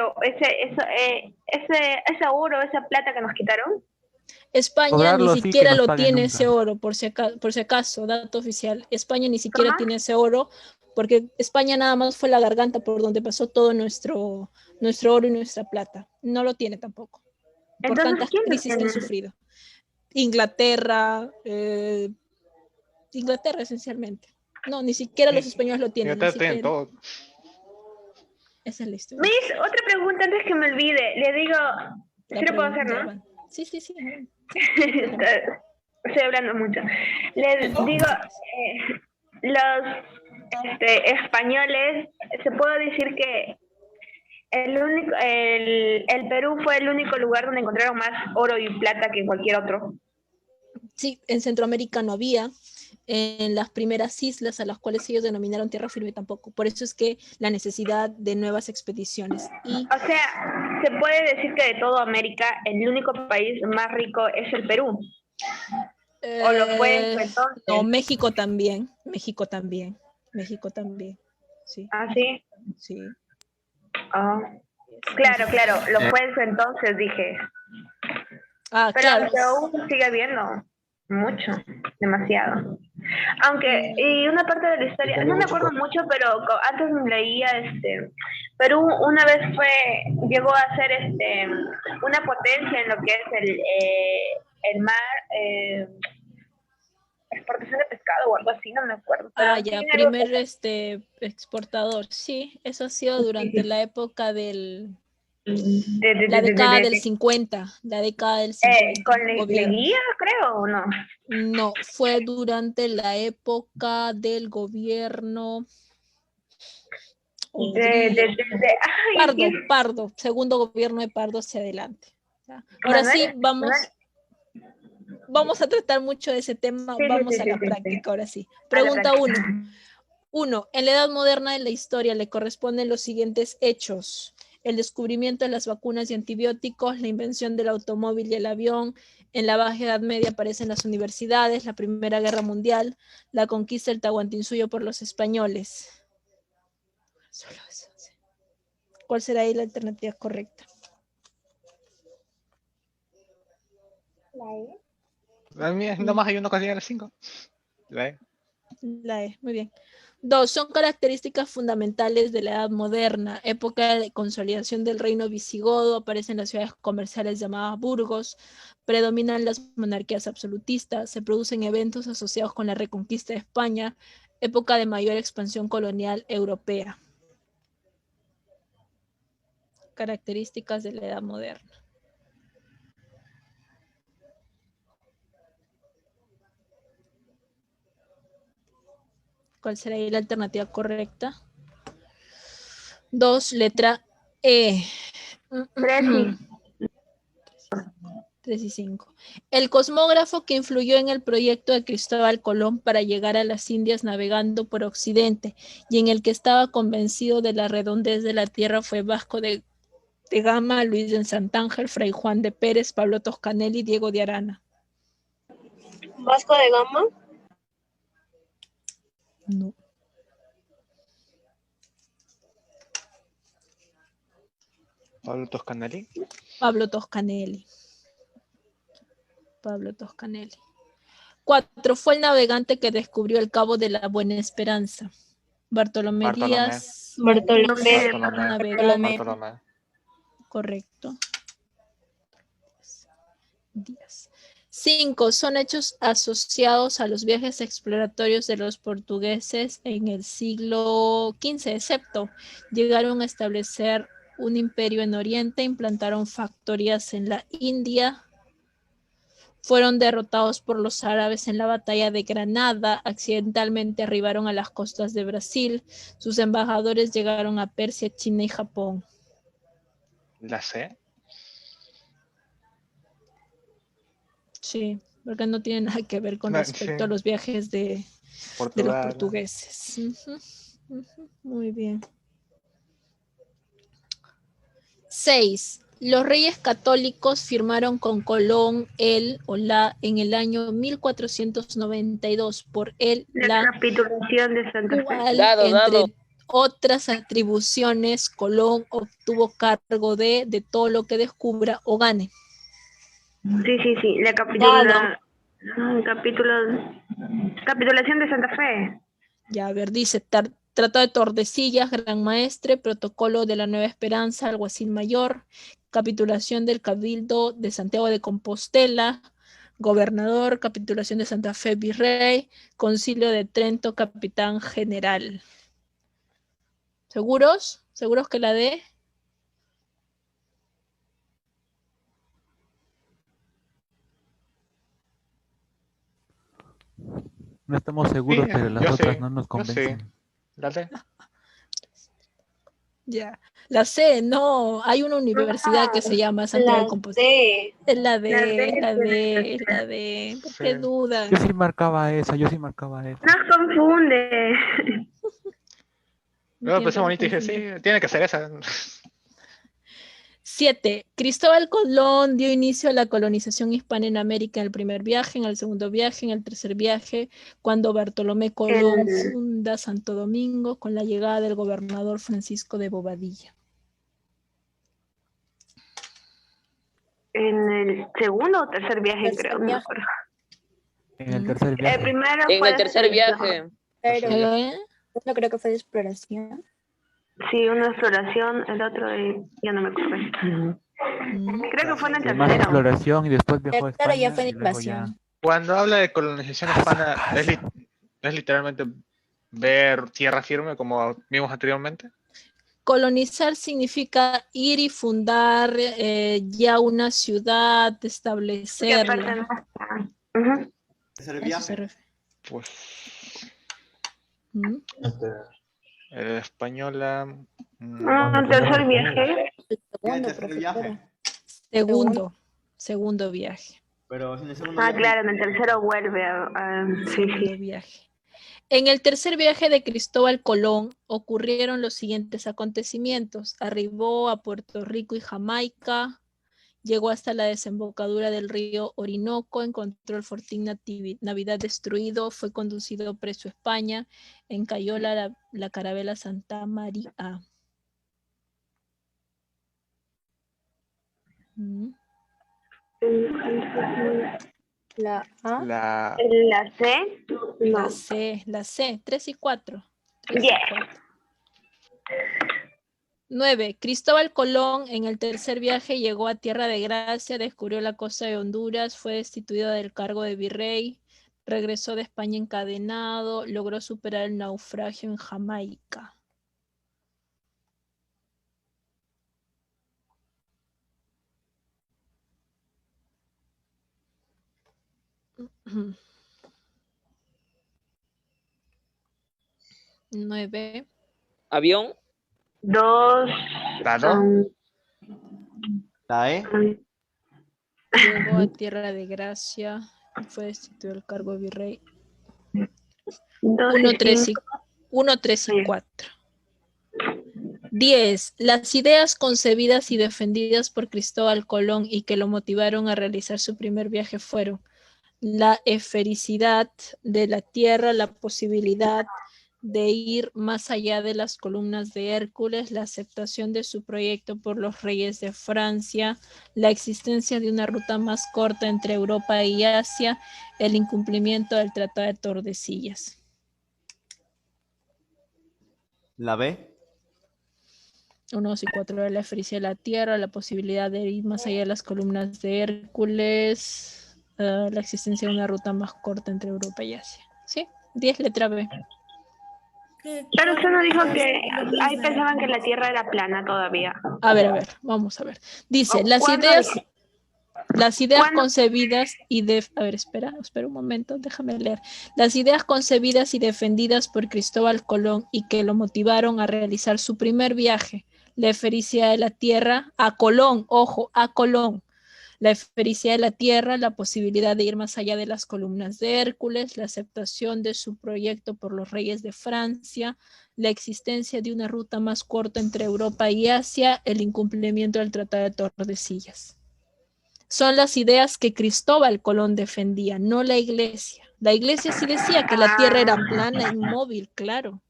oro, esa plata que nos quitaron? España Cobrarlo, ni sí, siquiera que nos lo paguen tiene nunca. ese oro, por si acaso, dato oficial. España ni siquiera Ajá. tiene ese oro, porque España nada más fue la garganta por donde pasó todo nuestro oro y nuestra plata. No lo tiene tampoco, por Entonces, tantas ¿quién lo crisis que han tiene? sufrido. Inglaterra esencialmente. No, ni siquiera los españoles lo tienen. Inglaterra tienen todo. Esa es la historia. Miss, otra pregunta antes que me olvide. Le digo, ¿sí lo puedo hacer, no? Sí. Estoy hablando mucho. Les digo, los españoles, se puede decir que el Perú fue el único lugar donde encontraron más oro y plata que cualquier otro. Sí, en Centroamérica no había, en las primeras islas a las cuales ellos denominaron tierra firme tampoco. Por eso es que la necesidad de nuevas expediciones. Y O sea, se puede decir que de toda América, el único país más rico es el Perú. O lo fue en su entonces. no, México también, México también, México también. Sí, ¿Ah, sí? sí. Ah. Claro, lo fue en su entonces, dije. Ah, Pero claro. aún sigue habiendo mucho, demasiado. Aunque, y una parte de la historia, no me acuerdo mucho, pero antes leía, Perú una vez llegó a ser una potencia en lo que es el mar, exportación de pescado o algo así, no me acuerdo. Pero Ah, ya, tiene algo primer que exportador. Sí, eso ha sido durante la época del... de, La década del de, 50, la década del 50. con Gobierno. Leguía, creo, ¿o no? No, fue durante la época del gobierno Ay, Pardo, segundo gobierno de Pardo hacia adelante. Ahora Manuel, sí, vamos a tratar mucho de ese tema, vamos a la sí. práctica, ahora sí. A la Pregunta práctica. 1. En la edad moderna de la historia le corresponden los siguientes hechos: el descubrimiento de las vacunas y antibióticos, la invención del automóvil y el avión. En la Baja Edad Media aparecen las universidades, la Primera Guerra Mundial, la conquista del Tahuantinsuyo por los españoles. Solo eso. ¿Cuál será ahí la alternativa correcta? La mía, nomás hay uno que tiene las 5. La E. La E, muy bien. 2. Son características fundamentales de la Edad Moderna. Época de consolidación del reino visigodo, aparecen las ciudades comerciales llamadas burgos, predominan las monarquías absolutistas, se producen eventos asociados con la reconquista de España, época de mayor expansión colonial europea. Características de la Edad Moderna. ¿Cuál será ahí la alternativa correcta? 2, letra E. 3 y 5. El cosmógrafo que influyó en el proyecto de Cristóbal Colón para llegar a las Indias navegando por Occidente y en el que estaba convencido de la redondez de la Tierra fue Vasco de Gama, Luis de Santángel, Fray Juan de Pérez, Pablo Toscanelli y Diego de Arana. ¿Vasco de Gama? No. Pablo Toscanelli. Pablo Toscanelli. 4. Fue el navegante que descubrió el Cabo de la Buena Esperanza. Bartolomé Díaz. Bartolomé. Correcto. Díaz. 5. Son hechos asociados a los viajes exploratorios de los portugueses en el siglo XV, excepto llegaron a establecer un imperio en Oriente, implantaron factorías en la India, fueron derrotados por los árabes en la batalla de Granada, accidentalmente arribaron a las costas de Brasil, sus embajadores llegaron a Persia, China y Japón. ¿La C? Sí, porque no tiene nada que ver con respecto a los viajes de los portugueses. Muy bien. 6. Los reyes católicos firmaron con Colón el o la en el año 1492 por él la capitulación de Santa Fe. Entre otras atribuciones, Colón obtuvo cargo de todo lo que descubra o gane. Sí, la capitulación de Santa Fe. Ya, a ver, dice, Tratado de Tordesillas, Gran Maestre, Protocolo de la Nueva Esperanza, Alguacil Mayor, Capitulación del Cabildo de Santiago de Compostela, Gobernador, Capitulación de Santa Fe, Virrey, Concilio de Trento, Capitán General. ¿Seguros? ¿Seguros que la D? No estamos seguros, Sí, pero las yo otras sí, no nos yo sí. convencen. Dale. Ya. La C, no. Hay una universidad que se llama Santiago de La Compostela. D. Es la La D, D es la tiene D, que es ser. la D. ¿Por Sí. qué dudan? Yo sí marcaba esa, yo sí marcaba esa. Nos confunde. Luego pensé Tiempo de bonito y dije, confundir. sí, tiene que ser esa. 7. Cristóbal Colón dio inicio a la colonización hispana en América en el primer viaje, en el segundo viaje, en el tercer viaje, cuando Bartolomé Colón El- funda Santo Domingo con la llegada del gobernador Francisco de Bobadilla. En el segundo o tercer viaje, Tercer creo, no me viaje. acuerdo. En el Mm. tercer El viaje. primero En fue el de tercer exploración. viaje. Pero ¿Eh? yo creo que fue de exploración. Sí, uno de exploración, el otro de... ya no me acuerdo. Mm. Creo que fue en el De más tercero. exploración y después viajó a Tercero ya España fue de y luego ya. invasión. Cuando habla de colonización hispana, ¿es literalmente ver tierra firme como vimos anteriormente? Colonizar significa ir y fundar ya una ciudad, Que establecerla. pertenezca. Ujú. Tercer A eso se viaje. refiere. Pues Mm. española. El tercer viaje. El ¿Qué es el segundo, tercer viaje? profesora. Segundo viaje. Pero en el segundo Ah, viaje. claro, en el tercero vuelve sí, Segundo sí. viaje. En el tercer viaje de Cristóbal Colón ocurrieron los siguientes acontecimientos. Arribó a Puerto Rico y Jamaica, llegó hasta la desembocadura del río Orinoco, encontró el fortín Navidad destruido, fue conducido preso a España, encalló la carabela Santa María. Mm. La A. La La C. No. La C, 3 y 4. Yeah. 9. Cristóbal Colón en el tercer viaje llegó a Tierra de Gracia, descubrió la costa de Honduras, fue destituido del cargo de virrey, regresó de España encadenado, logró superar el naufragio en Jamaica. Nueve. Avión. 2. ¿Dado? La E. Llegó a Tierra de Gracia, fue destituido del cargo de virrey. 1, 3 y 4. 10. Las ideas concebidas y defendidas por Cristóbal Colón y que lo motivaron a realizar su primer viaje fueron la esfericidad de la Tierra, la posibilidad de ir más allá de las columnas de Hércules, la aceptación de su proyecto por los reyes de Francia, la existencia de una ruta más corta entre Europa y Asia, el incumplimiento del Tratado de Tordesillas. La B. 1, 2 y 4 de la esfericidad de la Tierra, la posibilidad de ir más allá de las columnas de Hércules, la existencia de una ruta más corta entre Europa y Asia. ¿Sí? 10, letra B. Pero usted no dijo que ahí pensaban que la Tierra era plana todavía. A ver, vamos a ver. Dice, ¿Cuándo las ideas ¿Cuándo? concebidas y a ver, espera un momento, déjame leer. Las ideas concebidas y defendidas por Cristóbal Colón y que lo motivaron a realizar su primer viaje, la esfericidad de la Tierra, a Colón, ojo, a Colón. La esfericidad de la Tierra, la posibilidad de ir más allá de las columnas de Hércules, la aceptación de su proyecto por los reyes de Francia, la existencia de una ruta más corta entre Europa y Asia, el incumplimiento del Tratado de Tordesillas. Son las ideas que Cristóbal Colón defendía, no la iglesia. La iglesia sí decía que la Tierra era plana, inmóvil, claro.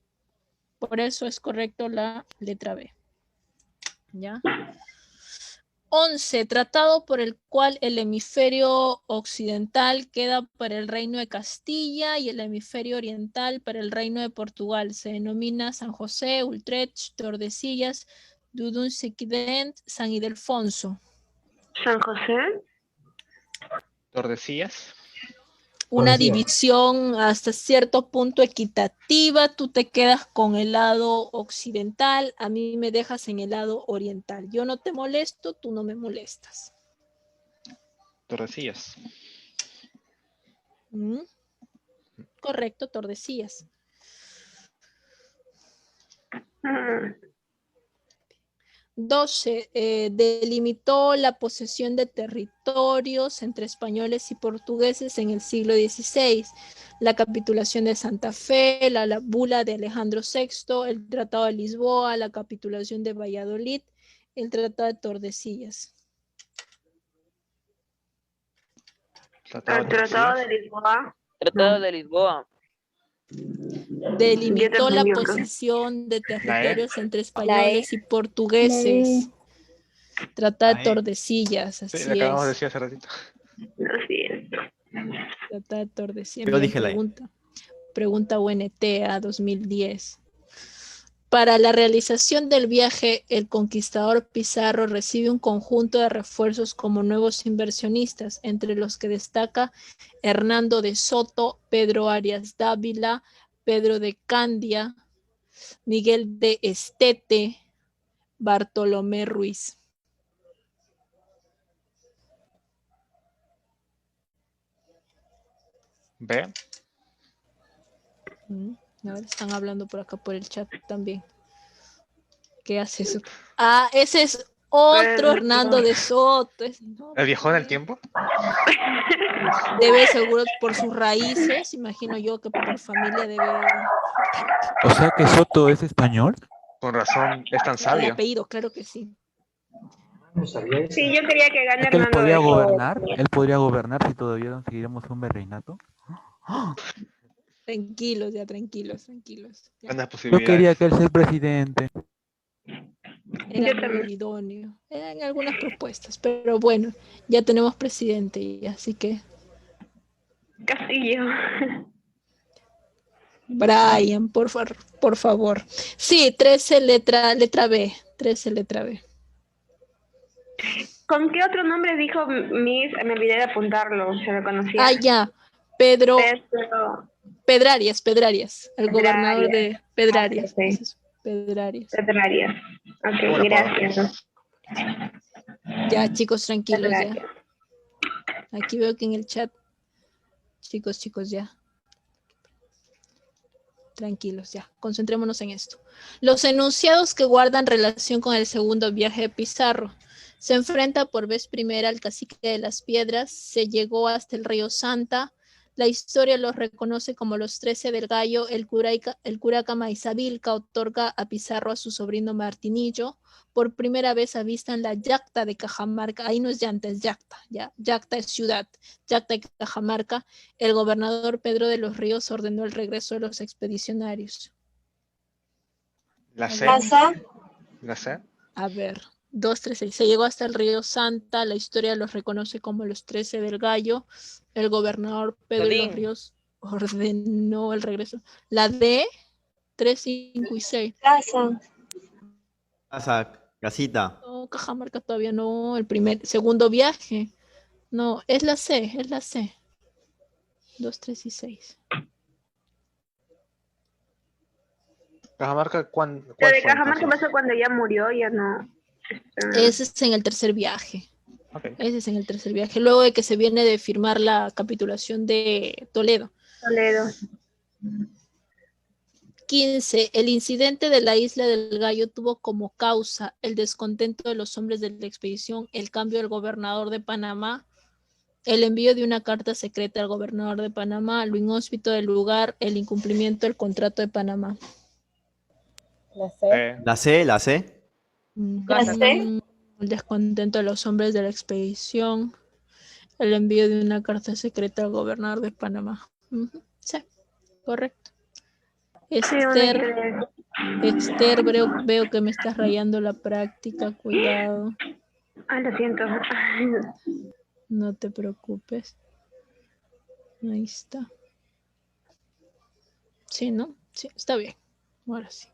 Por eso es correcto la letra B. ¿Ya? 11. Tratado por el cual el hemisferio occidental queda para el Reino de Castilla y el hemisferio oriental para el Reino de Portugal. Se denomina San José, Utrecht, Tordesillas, Dudun-Sequident, San Ildefonso. San José. Tordesillas. Una división hasta cierto punto equitativa, tú te quedas con el lado occidental, a mí me dejas en el lado oriental. Yo no te molesto, tú no me molestas. Tordesillas. ¿Mm? Correcto, Tordesillas. Mm, 12. Delimitó la posesión de territorios entre españoles y portugueses en el siglo XVI. La capitulación de Santa Fe, la bula de Alejandro VI, el Tratado de Lisboa, la capitulación de Valladolid, el Tratado de Tordesillas. Tratado El de Tratado de Tordesillas. Lisboa. Tratado de Lisboa. Delimitó la también, yo creo. posesión de territorios entre La españoles y portugueses. Tratado de La E. Tordesillas, Sí, así le acabamos de es. decir hace ratito. Así es. Tratado de Tordesillas. Yo Bien, dije la E. pregunta UNT a 2010. Para la realización del viaje, el conquistador Pizarro recibe un conjunto de refuerzos como nuevos inversionistas, entre los que destaca Hernando de Soto, Pedro Arias Dávila, Pedro de Candia, Miguel de Estete, Bartolomé Ruiz. B. A ver, están hablando por acá por el chat también. ¿Qué hace eso? Ah, ese es otro Hernando de Soto. No, ¿El viajó en el tiempo? debe seguro por sus raíces, imagino yo que por familia debe O sea que Soto es español. Con razón, es tan el sabio. apellido, claro que sí. Sí, yo quería que gane Es que él Hernando podría de Soto. gobernar. Él podría gobernar si todavía no seguiremos un virreinato. Tranquilos, ya, tranquilos. Ya. Grandes Yo posibilidades. quería que él sea el presidente. Era Yo muy también. idóneo. Eran algunas propuestas, pero bueno, ya tenemos presidente, y así que Castillo. Brian, por favor. Sí, 13 letra B. 13 letra B. ¿Con qué otro nombre dijo Miss? Me olvidé de apuntarlo, se lo conocía. Ah, ya. Pedro Pedro Pedrarias, el gobernador de Pedrarias. sí. Ese es Pedrarias. Pedrarias. Ok, Bueno, gracias. Ya, chicos, tranquilos, ya. Pedrarias. Aquí veo que en el chat, chicos, ya. Tranquilos, ya. Concentrémonos en esto. Los enunciados que guardan relación con el segundo viaje de Pizarro. Se enfrenta por vez primera al cacique de las Piedras, se llegó hasta el río Santa. La historia los reconoce como los 13 del Gallo. El cura Camaisabilca otorga a Pizarro a su sobrino Martinillo. Por primera vez avistan la Yacta de Cajamarca. Ahí no es llanta, es Yacta. ¿ya? Yacta es ciudad. Yacta de Cajamarca. El gobernador Pedro de los Ríos ordenó el regreso de los expedicionarios. La C. La C. A ver, 2, 3, 6. Se llegó hasta el río Santa. La historia los reconoce como los 13 del Gallo. El gobernador Pedro de los Ríos ordenó el regreso. La D, 3, 5 y 6. Casa, casita. No, Cajamarca todavía no. Segundo viaje. No, es la C. 2, 3 y 6. Cajamarca, ¿cuál Lo fue de Cajamarca entonces? pasó cuando ya murió, ya no. Ese es en el tercer viaje. Ok. Ese es en el tercer viaje. Luego de que se viene de firmar la capitulación de Toledo. Toledo. 15. El incidente de la isla del Gallo tuvo como causa el descontento de los hombres de la expedición, el cambio del gobernador de Panamá, el envío de una carta secreta al gobernador de Panamá, lo inhóspito del lugar, el incumplimiento del contrato de Panamá. La C. La C. El descontento de los hombres de la expedición, el envío de una carta secreta al gobernador de Panamá. Sí, correcto. Esther, veo que me estás rayando la práctica, cuidado. Ah, lo siento. No te preocupes. Ahí está. Sí, ¿no? Sí, está bien. Ahora sí.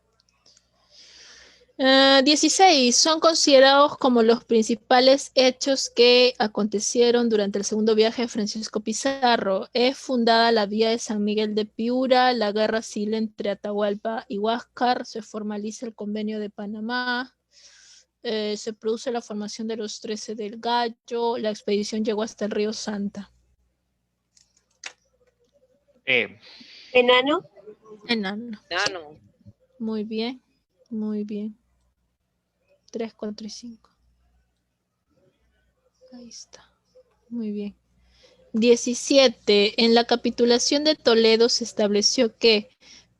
16. Son considerados como los principales hechos que acontecieron durante el segundo viaje de Francisco Pizarro. Es fundada la vía de San Miguel de Piura, la guerra civil entre Atahualpa y Huáscar, se formaliza el convenio de Panamá, se produce la formación de los 13 del Gallo, la expedición llegó hasta el río Santa. Enano. Enano. Enano. Muy bien, muy bien. 3, 4 y 5. Ahí está. Muy bien. 17. En la capitulación de Toledo se estableció que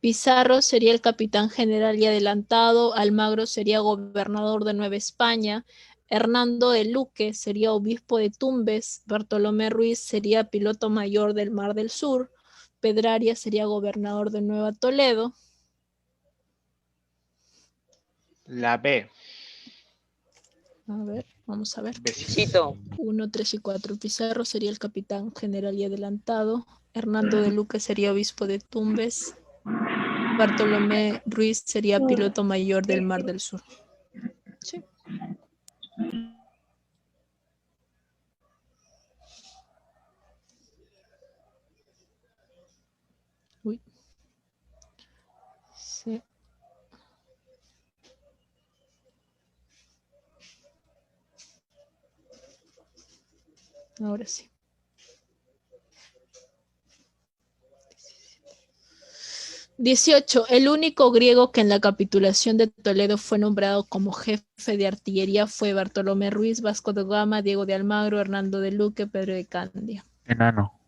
Pizarro sería el capitán general y adelantado, Almagro sería gobernador de Nueva España, Hernando de Luque sería obispo de Tumbes, Bartolomé Ruiz sería piloto mayor del Mar del Sur, Pedraria sería gobernador de Nueva Toledo. La B. A ver, vamos a ver. Besito. 1, 3 y 4. Pizarro sería el capitán general y adelantado. Hernando de Luque sería obispo de Tumbes. Bartolomé Ruiz sería piloto mayor del Mar del Sur. Sí. Uy. Sí. Ahora sí. 18. El único griego que en la capitulación de Toledo fue nombrado como jefe de artillería fue Bartolomé Ruiz, Vasco de Gama, Diego de Almagro, Hernando de Luque, Pedro de Candia. Enano.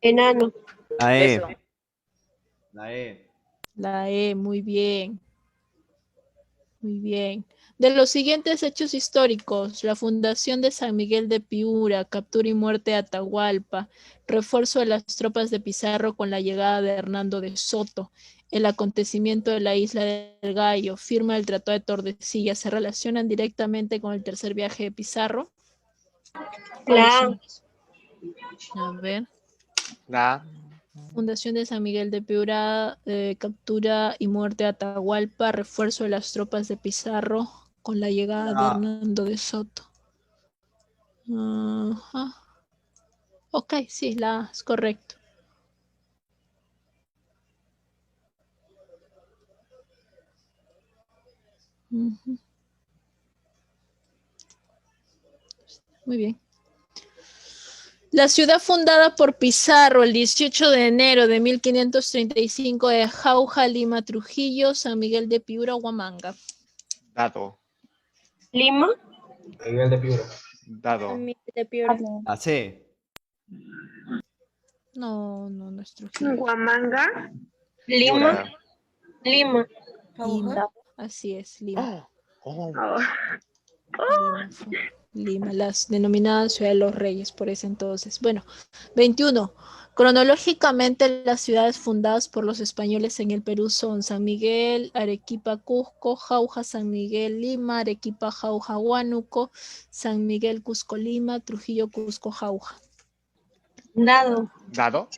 Enano. La Beso. E. La E. La E, muy bien. Muy bien. De los siguientes hechos históricos, la fundación de San Miguel de Piura, captura y muerte de Atahualpa, refuerzo de las tropas de Pizarro con la llegada de Hernando de Soto, el acontecimiento de la isla del Gallo, firma del Tratado de Tordesillas, ¿se relacionan directamente con el tercer viaje de Pizarro? La A. A ver. La Fundación de San Miguel de Piura, captura y muerte de Atahualpa, refuerzo de las tropas de Pizarro con la llegada de Hernando de Soto. Ajá. Ok, sí, la A es correcto. Ujú. Muy bien. La ciudad fundada por Pizarro el 18 de enero de 1535 es Jauja, Lima, Trujillo, San Miguel de Piura, Huamanga. Dado. Lima. Miguel de Piura. Dado. San Miguel de Piura. La C. No, no, no es Trujillo. Huamanga. Lima. Piura. Lima. Lima. Así es, Lima. Oh. Lima, Lima, las denominadas Ciudad de los Reyes por ese entonces. Bueno, 21. Cronológicamente, las ciudades fundadas por los españoles en el Perú son San Miguel, Arequipa, Cusco, Jauja, San Miguel, Lima, Arequipa, Jauja, Huánuco, San Miguel, Cusco, Lima, Trujillo, Cusco, Jauja. Dado. Dado.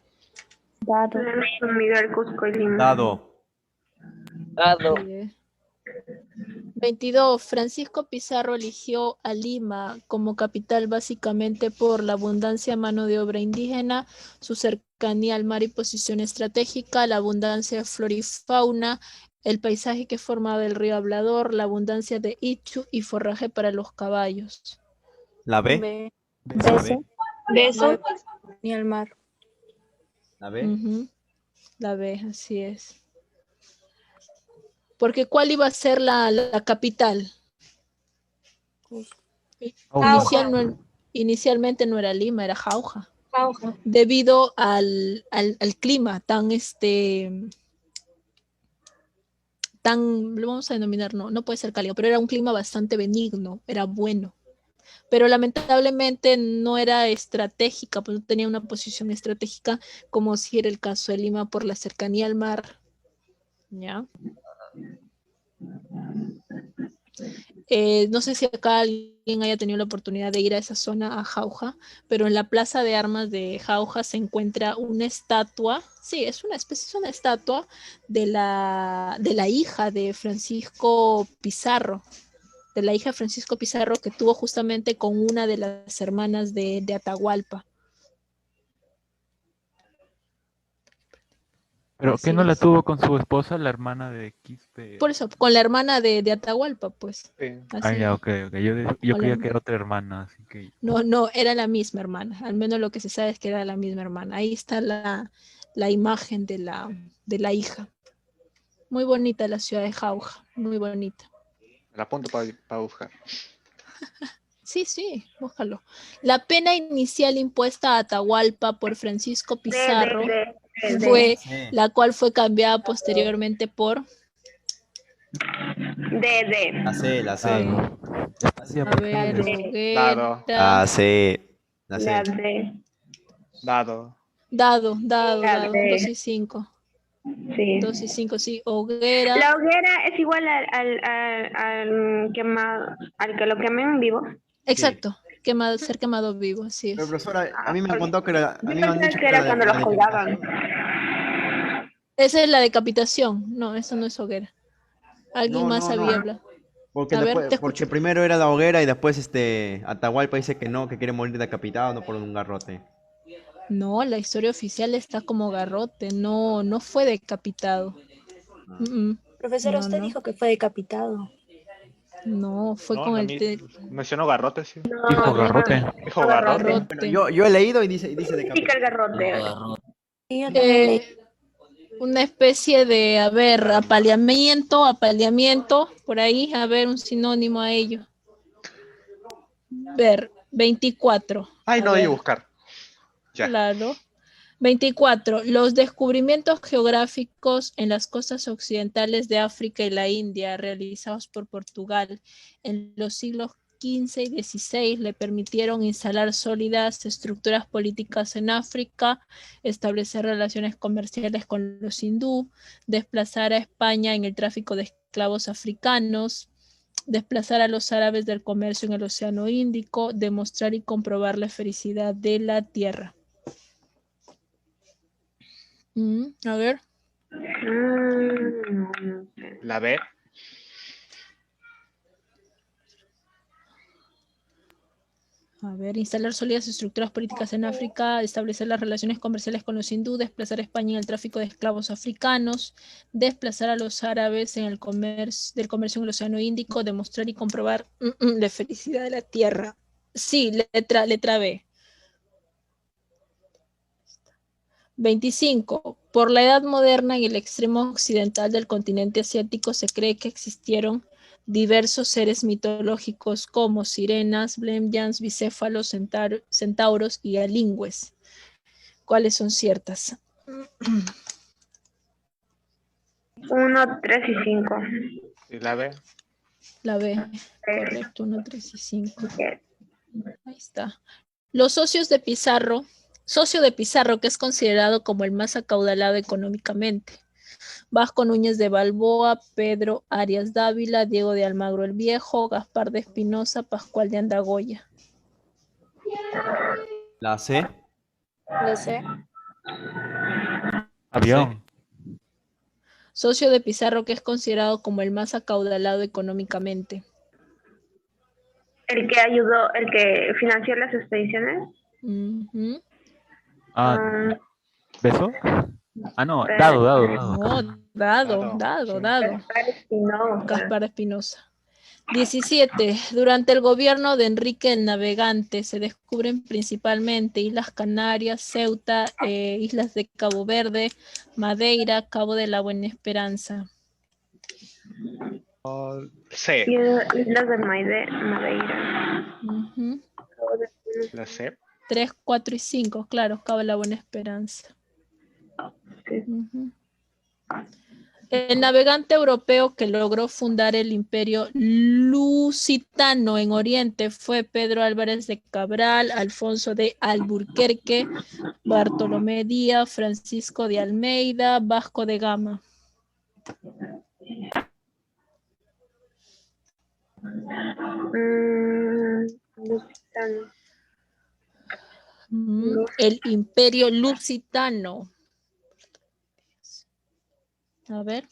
Dado. San Miguel, Cusco y Lima. Dado. Dado. 22. Francisco Pizarro eligió a Lima como capital básicamente por la abundancia de mano de obra indígena, su cercanía al mar y posición estratégica, la abundancia de flora y fauna, el paisaje que formaba el río Hablador, la abundancia de ichu y forraje para los caballos. La B. B. La Beso. B. Beso. Ni al mar. La B. Ujú. La B, así es. Porque ¿cuál iba a ser la capital? Inicialmente no era Lima, era Jauja. Jauja. Debido al clima tan lo vamos a denominar, no puede ser cálido, pero era un clima bastante benigno, era bueno. Pero lamentablemente no era estratégica, pues no tenía una posición estratégica como si era el caso de Lima por la cercanía al mar. ¿Ya? No sé si acá alguien haya tenido la oportunidad de ir a esa zona, a Jauja, pero en la plaza de armas de Jauja se encuentra una estatua, sí, es una estatua de la hija de Francisco Pizarro, que tuvo justamente con una de las hermanas de Atahualpa. ¿Pero Así qué no la es. tuvo con su esposa, la hermana de Quispe? Por eso, con la hermana de Atahualpa, pues. Sí. Ah, ya, ok. Yo Con creía la- que era otra hermana, así que... No, era la misma hermana. Al menos lo que se sabe es que era la misma hermana. Ahí está la la imagen de la hija. Muy bonita la ciudad de Jauja, muy bonita. La apunto para buscar. Sí, búscalo. La pena inicial impuesta a Atahualpa por Francisco Pizarro fue Sí. la cual fue cambiada posteriormente por... La C, la C. Dado. Despacio, A por ver, favor. Hoguera. La C. La La C. D. Dado. Dado, La 2 D. y 5. Sí. 2 y 5, sí. Hoguera. La hoguera es igual al quemado, al que lo quemen vivo. Exacto. Ser quemado vivo, así Pero es. profesora, a mí me han contado que era, a mí Yo me han pensaba dicho que era la cuando la los colgaban. decapitación. Esa es la decapitación. No, eso no es hoguera. Alguien No, más no, había no. hablado. Porque A ver, después, te porque escucho. primero era la hoguera y después Atahualpa dice que no, que quiere morir decapitado, no por un garrote. No, la historia oficial está como garrote. No, no fue decapitado. Profesora, usted No. dijo que fue decapitado. No, fue No, con a el mí mencionó garrote, sí. Dijo garrote. Dijo garrote. Bueno, garrote. yo he leído y dice Significa el decapitado. garrote. Y yo también leí. Una especie de, a ver, apaleamiento, por ahí, a ver, un sinónimo a ello. Ver, 24. Ay, A no, hay que ver, buscar. Ya. claro. 24. Los descubrimientos geográficos en las costas occidentales de África y la India realizados por Portugal en los siglos XV y XVI le permitieron instalar sólidas estructuras políticas en África, establecer relaciones comerciales con los hindú, desplazar a España en el tráfico de esclavos africanos, desplazar a los árabes del comercio en el Océano Índico, demostrar y comprobar la felicidad de la tierra. A ver. La B. A ver, instalar sólidas estructuras políticas en África, establecer las relaciones comerciales con los hindú, desplazar a España en el tráfico de esclavos africanos, desplazar a los árabes en el comercio en el Océano Índico, demostrar y comprobar la felicidad de la tierra. Sí, letra B. 25. Por la Edad Moderna en el extremo occidental del continente asiático se cree que existieron diversos seres mitológicos como sirenas, blemyans, bicéfalos, centauros y alingües. ¿Cuáles son ciertas? 1, 3 y 5. ¿Y la B? La B, correcto, 1, 3 y 5. Ahí está. Los socios de Pizarro, socio de Pizarro que es considerado como el más acaudalado económicamente. Vasco Núñez de Balboa, Pedro Arias Dávila, Diego de Almagro el Viejo, Gaspar de Espinosa, Pascual de Andagoya. La C. Lo sé. Avión. Socio de Pizarro que es considerado como el más acaudalado económicamente. El que ayudó, el que financió las expediciones. ¿Beso? Ah, no, dado. No, dado. Gaspar Espinosa. Gaspar Espinosa. 17. Durante el gobierno de Enrique el Navegante se descubren principalmente Islas Canarias, Ceuta, islas de Cabo Verde, Madeira, Cabo de la Buena Esperanza. C. Islas de Madeira. La C. 3, 4 y 5, claro, Cabo de la Buena Esperanza. El navegante europeo que logró fundar el imperio lusitano en Oriente fue Pedro Álvarez de Cabral, Alfonso de Alburquerque, Bartolomé Díaz, Francisco de Almeida, Vasco de Gama. Lusitano. El imperio lusitano. A ver.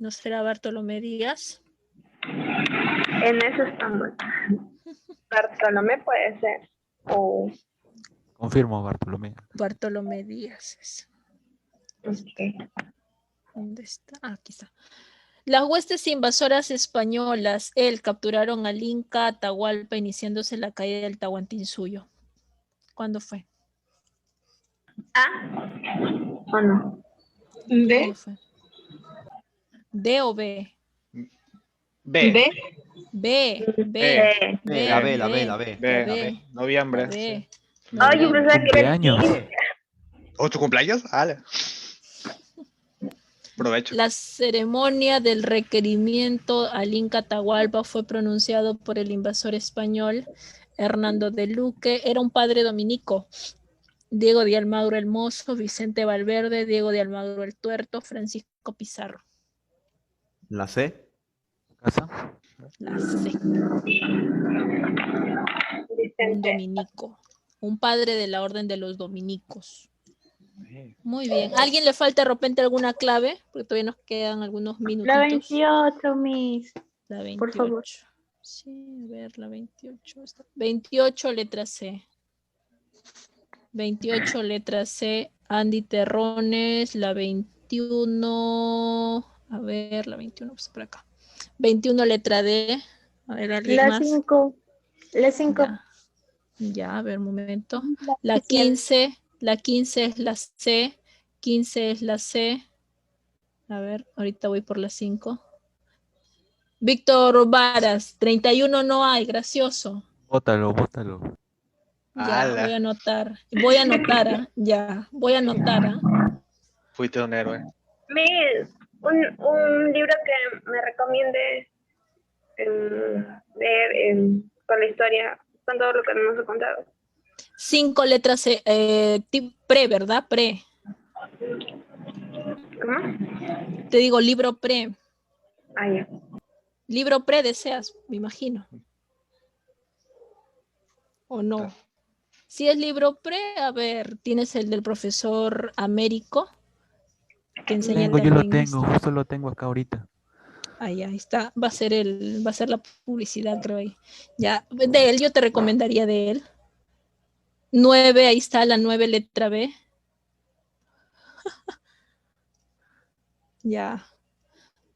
¿No será Bartolomé Díaz? En eso estamos. Bartolomé puede ser. Confirmo, Bartolomé. Bartolomé Díaz. Okay. ¿Dónde está? Aquí está. Las huestes invasoras españolas, capturaron al Inca Atahualpa iniciándose la caída del Tahuantinsuyo. ¿Cuándo fue? ¿A o no? ¿Cuándo fue? ¿D o B? B. B. La B. B. Noviembre. B. Ay, yo pensaba que era el Cumpleaños. 15. ¿O tu cumpleaños? Ale. Provecho. La ceremonia del requerimiento al Inca Atahualpa fue pronunciado por el invasor español Hernando de Luque. Era un padre dominico. Diego de Almagro el Mozo, Vicente Valverde, Diego de Almagro el Tuerto, Francisco Pizarro. La C. ¿Casa? La C. Un Vicente. dominico. Un padre de la orden de los dominicos. Muy bien. ¿A alguien le falta de repente alguna clave? Porque todavía nos quedan algunos minutitos. La 28, Miss. La 28. Por favor. Sí, a ver, la 28. 28, letra C. 28, letra C. Andy Terrones. La 21. A ver, la 21, pues por acá. 21, letra D. A ver, ¿alguien La más? 5. La 5. Ya, a ver, un momento. La 15. La 15 es la C. 15 es la C. A ver, ahorita voy por la 5. Víctor Varas, 31 no hay, gracioso. Bótalo. Ya, Ala. voy a anotar. Voy a anotar, ya. Voy a anotar. Fuiste un héroe. Miss, un libro que me recomiende leer con la historia, con todo lo que nos ha contado. 5 letras C. Pre, ¿verdad? Pre. ¿Cómo? Te digo libro pre. Ah, ya. Libro pre deseas, me imagino. ¿O no? Si es libro pre, a ver, tienes el del profesor Américo, que enseña Yo lo también tengo, justo lo tengo acá ahorita. Ahí está. Va a ser la publicidad, creo ahí. Ya, de él, yo te recomendaría de él. 9, ahí está la 9 letra B. Ya.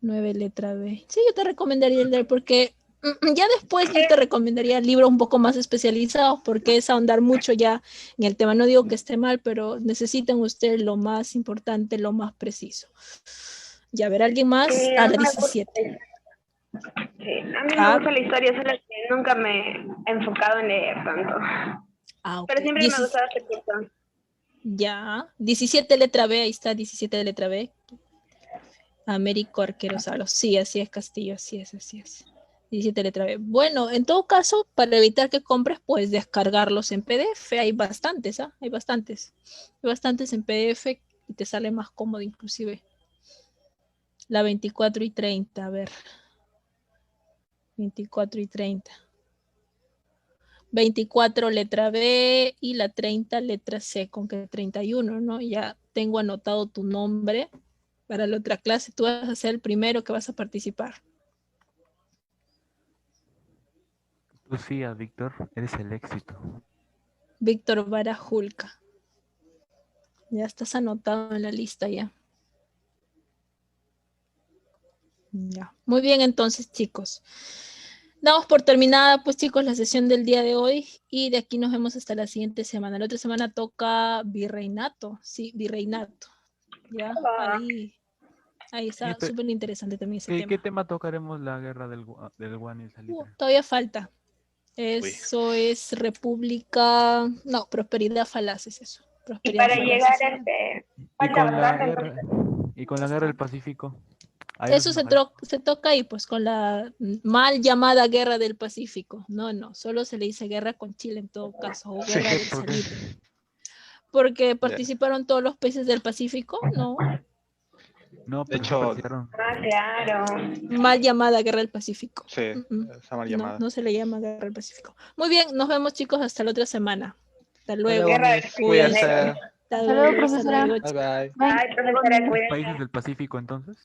9 letra B. Sí, yo te recomendaría el de él porque ya después yo te recomendaría libros un poco más especializados porque es ahondar mucho ya en el tema. No digo que esté mal, pero necesitan ustedes lo más importante, lo más preciso. Ya, ver, ¿alguien más? A La mí me gusta 17. Sí, a mí me gusta la historia, solo que nunca me he enfocado en leer tanto. Ok. Pero siempre me ha gustado este curso. Ya. 17 letra B, ahí está, 17 letra B. Américo Arquero Salos. Sí, así es, Castillo, así es. 17 letra B. Bueno, en todo caso, para evitar que compres, puedes descargarlos en PDF. Hay bastantes, ¿ah? Hay bastantes. Hay bastantes en PDF y te sale más cómodo inclusive. La 24 y 30, a ver. 24 y 30. 24 letra B y la 30 letra C, con que 31, ¿no? Ya tengo anotado tu nombre para la otra clase. Tú vas a ser el primero que vas a participar. Tú sí, Víctor, eres el éxito. Víctor Barajulca. Ya estás anotado en la lista ya. Ya. Muy bien, entonces, chicos. Damos por terminada, pues, chicos, la sesión del día de hoy y de aquí nos vemos hasta la siguiente semana. La otra semana toca virreinato. Sí, virreinato. Ya, ahí está súper interesante también ese tema. ¿Qué tema tocaremos la guerra del Guan y el Salitre? Todavía falta. Eso es República... No, prosperidad falaz es eso. Y Prosperidad para falaz llegar es a eso. Y con la guerra del Pacífico. Eso se toca ahí, pues, con la mal llamada guerra del Pacífico. No, solo se le dice guerra con Chile en todo caso, o guerra del Salitre. Porque participaron todos los países del Pacífico, ¿no? No, De hecho, claro. Mal llamada guerra del Pacífico. Sí, esa mal llamada. No se le llama guerra del Pacífico. Muy bien, nos vemos, chicos, hasta la otra semana. Hasta luego. Cuídense. Hasta luego, profesora. Bye bye. Ay, profesora, ¿Los cuídense. países del Pacífico entonces?